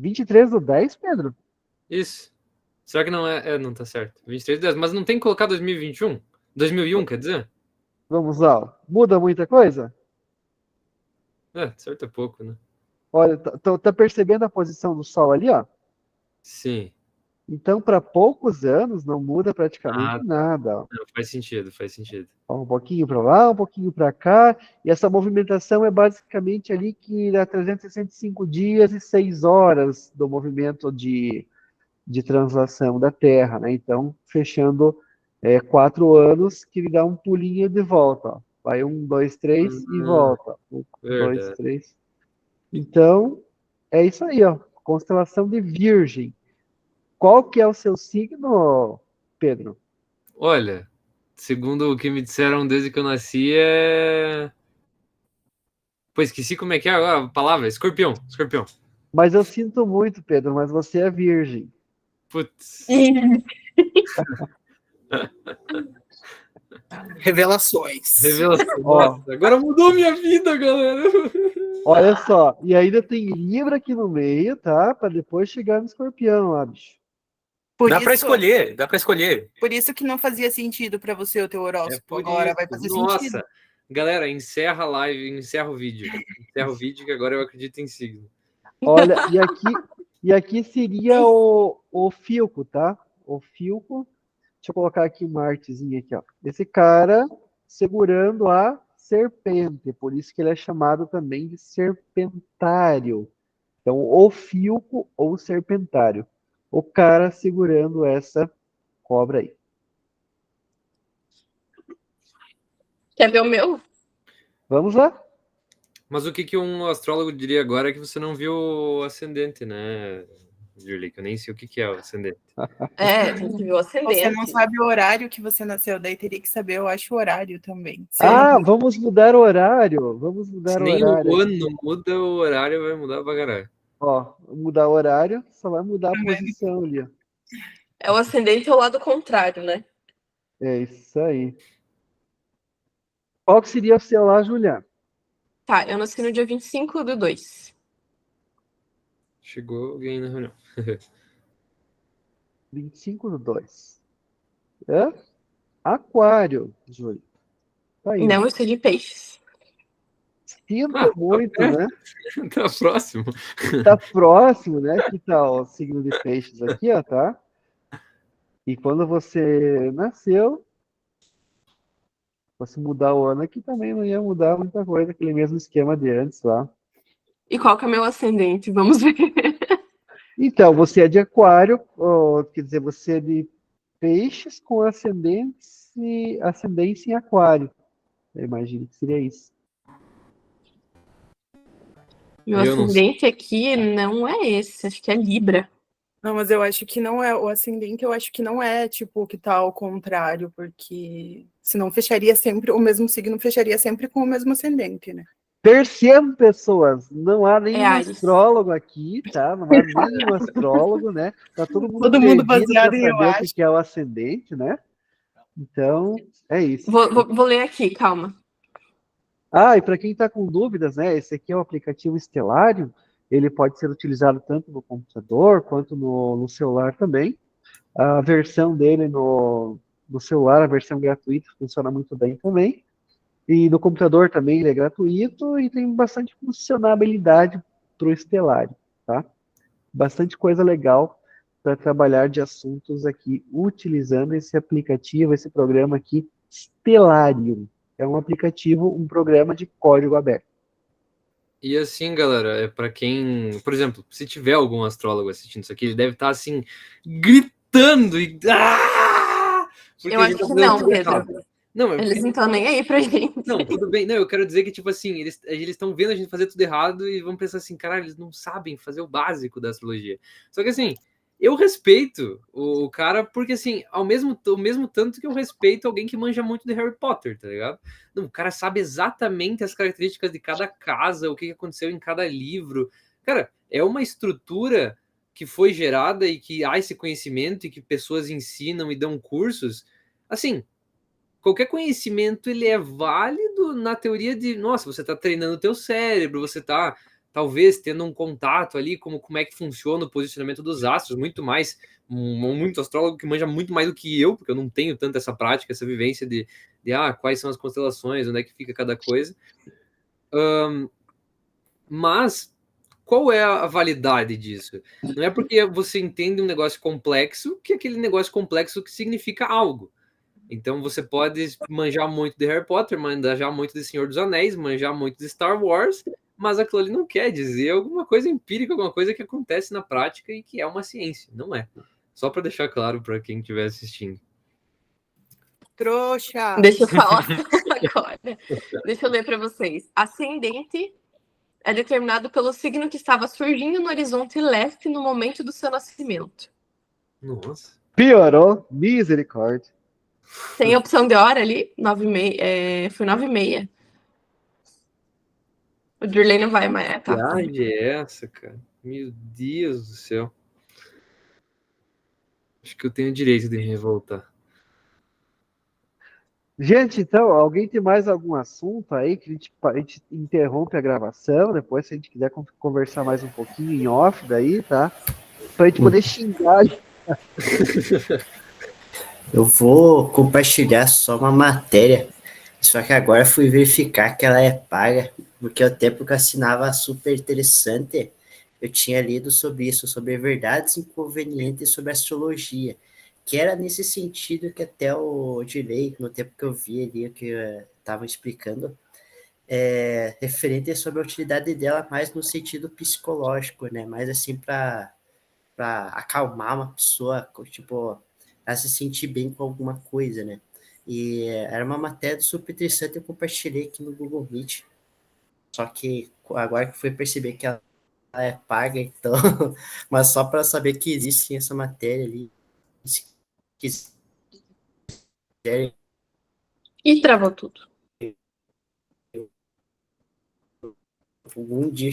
23/10, Pedro? Isso. Será que não é? Não tá certo. 23/10. Mas não tem que colocar 2021? 2001, quer dizer? Vamos lá. Ó. Muda muita coisa? Certo é pouco, né? Olha, tá percebendo a posição do Sol ali, ó? Sim. Então, para poucos anos, não muda praticamente nada. Ó. Não, faz sentido, faz sentido. Ó, um pouquinho para lá, um pouquinho para cá, e essa movimentação é basicamente ali que dá 365 dias e 6 horas do movimento de translação da Terra, né? Então, fechando 4 anos, que lhe dá um pulinho de volta. Ó. Vai 1, 2, 3 e volta. 1, 2, Verdade. 3. Então, é isso aí, ó. Constelação de Virgem. Qual que é o seu signo, Pedro? Olha, segundo o que me disseram desde que eu nasci, é. Pô, esqueci como é que é agora a palavra. Escorpião. Escorpião. Mas eu sinto muito, Pedro, mas você é virgem. Putz. Revelações. Revelação. Ó. Nossa, agora mudou minha vida, galera. Olha só, e ainda tem Libra aqui no meio, tá? Para depois chegar no Escorpião lá, bicho. Dá pra escolher, dá pra escolher. Por isso que não fazia sentido pra você o teu horóscopo. por Agora isso. vai fazer Nossa. sentido. Galera, encerra a live, encerra o vídeo. Encerra o vídeo que agora eu acredito em signo. Olha, e aqui seria o Filco, tá? O Filco. Deixa eu colocar aqui uma artezinha aqui, ó. Esse cara segurando a serpente, por isso que ele é chamado também de serpentário. Então, o Filco ou serpentário. O cara segurando essa cobra aí. Quer ver o meu? Vamos lá? Mas o que um astrólogo diria agora é que você não viu o ascendente, né, Julie? Que eu nem sei o que é o ascendente. Tem que ver o Você ascendente. não sabe o horário que você nasceu, daí teria que saber, eu acho, o horário também. Vamos mudar o horário. Vamos Se mudar o nem o horário. ano muda, o horário vai mudar pra caralho. Ó, mudar o horário, só vai mudar a posição ali, ó. É o ascendente ao lado contrário, né? É isso aí. Qual que seria o seu lá, Juliana? Tá, eu nasci no dia 25/2. Chegou alguém na reunião. 25/2. Aquário, Júlio. Tá aí. Não, eu sou de peixes. Sinto muito, né? Tá próximo. Tá próximo, né? Que tá o signo de peixes aqui, ó, tá? E quando você nasceu, fosse mudar o ano aqui também não ia mudar muita coisa, aquele mesmo esquema de antes lá. E qual que é o meu ascendente? Vamos ver. Então, você é de aquário, quer dizer, você é de peixes com ascendência em aquário. Eu imagino que seria isso. Meu Eu não sei. ascendente aqui não é esse, acho que é Libra. Não, mas eu acho que não é o ascendente, eu acho que não é tipo o que tá ao contrário, porque senão fecharia sempre, o mesmo signo fecharia sempre com o mesmo ascendente, né? Percebo, pessoas, não há nenhum Ares. astrólogo aqui, tá? Não há nenhum astrólogo, né? Tá todo mundo Todo mundo perdido baseado para em eu saber o acho. que é o ascendente, né? Então, é isso. Vou ler aqui, calma. E para quem está com dúvidas, né? Esse aqui é o aplicativo Stellarium. Ele pode ser utilizado tanto no computador quanto no celular também. A versão dele no celular, a versão gratuita, funciona muito bem também. E no computador também ele é gratuito e tem bastante funcionalidade para o Stellarium, tá? Bastante coisa legal para trabalhar de assuntos aqui, utilizando esse aplicativo, esse programa aqui, Stellarium. É um aplicativo, um programa de código aberto. E assim, galera, é para quem, por exemplo, se tiver algum astrólogo assistindo isso aqui, ele deve estar assim gritando e porque Eu a acho gente tá que fazendo não, tudo Pedro. errado. Não, Eles não estão nem aí pra gente. não, tudo bem. Não, eu quero dizer que tipo assim, eles estão vendo a gente fazer tudo errado e vão pensar assim, caralho, eles não sabem fazer o básico da astrologia. Só que assim, eu respeito o cara porque assim, o mesmo tanto que eu respeito alguém que manja muito de Harry Potter, tá ligado? Não, o cara sabe exatamente as características de cada casa, o que aconteceu em cada livro. Cara, é uma estrutura que foi gerada e que há esse conhecimento e que pessoas ensinam e dão cursos. Assim, qualquer conhecimento ele é válido na teoria de, nossa, você está treinando o teu cérebro, você está talvez tendo um contato ali como é que funciona o posicionamento dos astros, muito mais muito astrólogo que manja muito mais do que eu, porque eu não tenho tanto essa prática, essa vivência de quais são as constelações, onde é que fica cada coisa. Mas qual é a validade disso? Não é porque você entende um negócio complexo que aquele negócio complexo que significa algo. Então você pode manjar muito de Harry Potter, manjar muito de Senhor dos Anéis, manjar muito de Star Wars, mas aquilo ali não quer dizer alguma coisa empírica, alguma coisa que acontece na prática e que é uma ciência. Não é. Só para deixar claro para quem estiver assistindo. Trouxa! Deixa eu falar agora. Deixa eu ler para vocês. Ascendente é determinado pelo signo que estava surgindo no horizonte leste no momento do seu nascimento. Nossa. Piorou, misericórdia. Tem a opção de hora ali? 9h30. Foi 9h30. O Dirley não vai mais. Que viagem é essa, cara? Meu Deus do céu. Acho que eu tenho o direito de me revoltar. Gente, então, alguém tem mais algum assunto aí que a gente interrompe a gravação, depois se a gente quiser conversar mais um pouquinho em off daí, tá? Pra gente poder xingar. Eu vou compartilhar só uma matéria, só que agora fui verificar que ela é paga, porque o tempo que eu assinava super interessante, eu tinha lido sobre isso, sobre verdades inconvenientes sobre astrologia, que era nesse sentido que até o Dilei, no tempo que eu vi ali, que estavam explicando, referente sobre a utilidade dela mais no sentido psicológico, né? Mais assim para acalmar uma pessoa, tipo, a se sentir bem com alguma coisa, né? E era uma matéria super interessante, eu compartilhei aqui no Google Meet. Só que agora que fui perceber que ela é paga, então, mas só para saber que existe essa matéria ali, se quiserem. E travou tudo. Algum dia.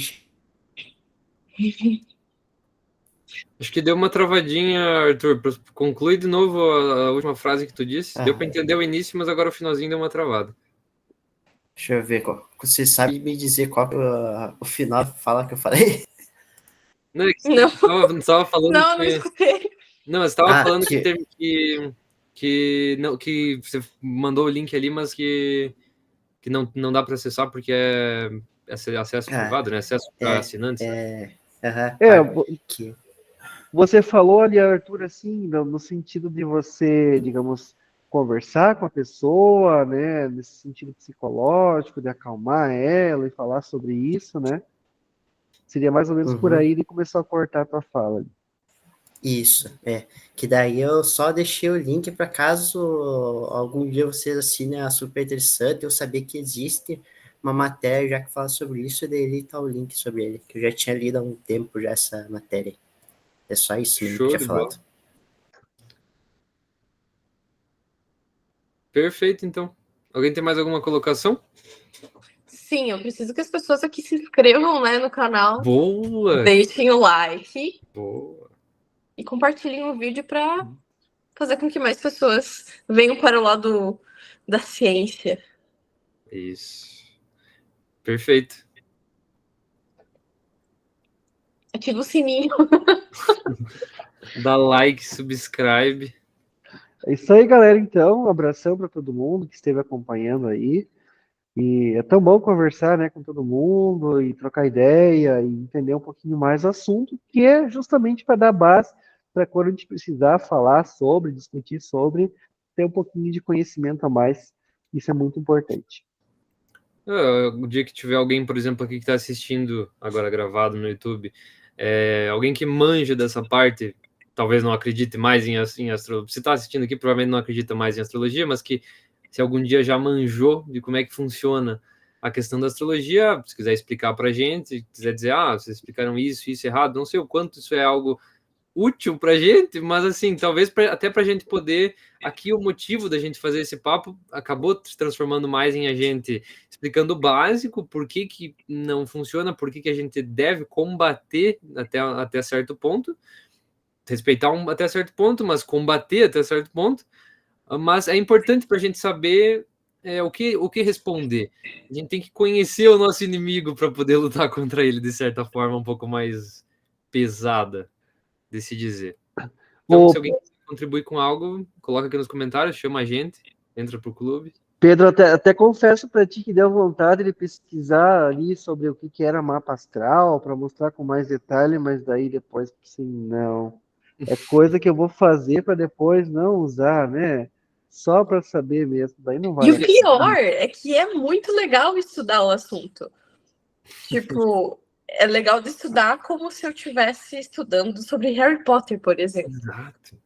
Acho que deu uma travadinha, Arthur. Conclui de novo a última frase que tu disse. Deu para entender o início, mas agora o finalzinho deu uma travada. Deixa eu ver. Você sabe me dizer qual o final fala que eu falei? Não, você estava falando não, que... não escutei. Não, você estava falando que você mandou o link ali, mas que não dá para acessar porque é acesso privado, né? Acesso para assinantes. Você falou ali, Arthur, assim, no sentido de você, digamos, conversar com a pessoa, né? Nesse sentido psicológico, de acalmar ela e falar sobre isso, né? Seria mais ou menos por aí ele começou a cortar a tua fala. Isso, que daí eu só deixei o link para caso algum dia vocês assinem a Super Interessante, eu saber que existe uma matéria já que fala sobre isso, e daí ele tá o link sobre ele, que eu já tinha lido há um tempo já essa matéria. É só isso mesmo que eu tinha falado. Perfeito, então. Alguém tem mais alguma colocação? Sim, eu preciso que as pessoas aqui se inscrevam, né, no canal. Boa! Deixem o like. Boa! E compartilhem o vídeo para fazer com que mais pessoas venham para o lado da ciência. Isso. Perfeito. Ativa o sininho. Dá like, subscribe. É isso aí, galera. Então, um abração para todo mundo que esteve acompanhando aí. E é tão bom conversar, né, com todo mundo e trocar ideia e entender um pouquinho mais o assunto, que é justamente para dar base para quando a gente precisar falar sobre, discutir sobre, ter um pouquinho de conhecimento a mais. Isso é muito importante. O dia que tiver alguém, por exemplo, aqui que está assistindo agora gravado no YouTube, alguém que manja dessa parte, talvez não acredite mais em astrologia. Se está assistindo aqui, provavelmente não acredita mais em astrologia, mas que se algum dia já manjou de como é que funciona a questão da astrologia, se quiser explicar para a gente, quiser dizer, vocês explicaram isso errado, não sei o quanto isso é algo útil para a gente, mas assim, talvez até para a gente poder, aqui o motivo da gente fazer esse papo acabou se transformando mais em a gente explicando o básico, por que não funciona, por que a gente deve combater até certo ponto, respeitar até certo ponto, mas combater até certo ponto. Mas é importante para a gente saber o que responder. A gente tem que conhecer o nosso inimigo para poder lutar contra ele de certa forma um pouco mais pesada, de se dizer. Então, se alguém contribui com algo, coloca aqui nos comentários, chama a gente, entra pro clube. Pedro, até confesso para ti que deu vontade de pesquisar ali sobre o que era mapa astral, para mostrar com mais detalhe, mas daí depois, assim, não. É coisa que eu vou fazer para depois não usar, né? Só para saber mesmo, daí não vai. E o pior é que é muito legal estudar o assunto. Tipo, é legal de estudar como se eu estivesse estudando sobre Harry Potter, por exemplo. Exato.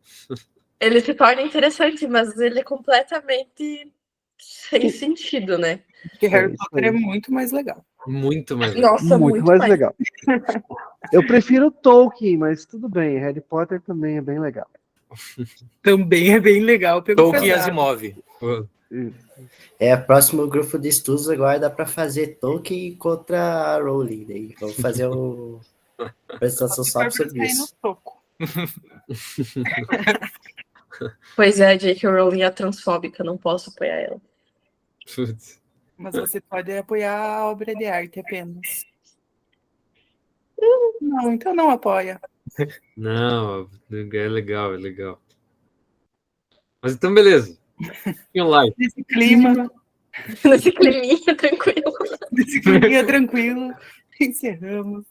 Ele se torna interessante, mas ele é completamente sem sentido, né? Porque Harry Potter é muito mais legal. Muito mais legal. Nossa, muito mais legal. Eu prefiro Tolkien, mas tudo bem. Harry Potter também é bem legal. Também é bem legal. Tolkien e Asimov. Próximo grupo de estudos agora dá para fazer Tolkien contra a Rowling. Daí vamos fazer uma apresentação só sobre isso. Pois é, a J.K. Rowling é transfóbica, não posso apoiar ela. Putz. Mas você pode apoiar a obra de arte apenas. Não, então não apoia. Não, é legal, é legal. Mas então, beleza. Like. Nesse clima. Nesse climinha tranquilo. Nesse climinha tranquilo. Encerramos.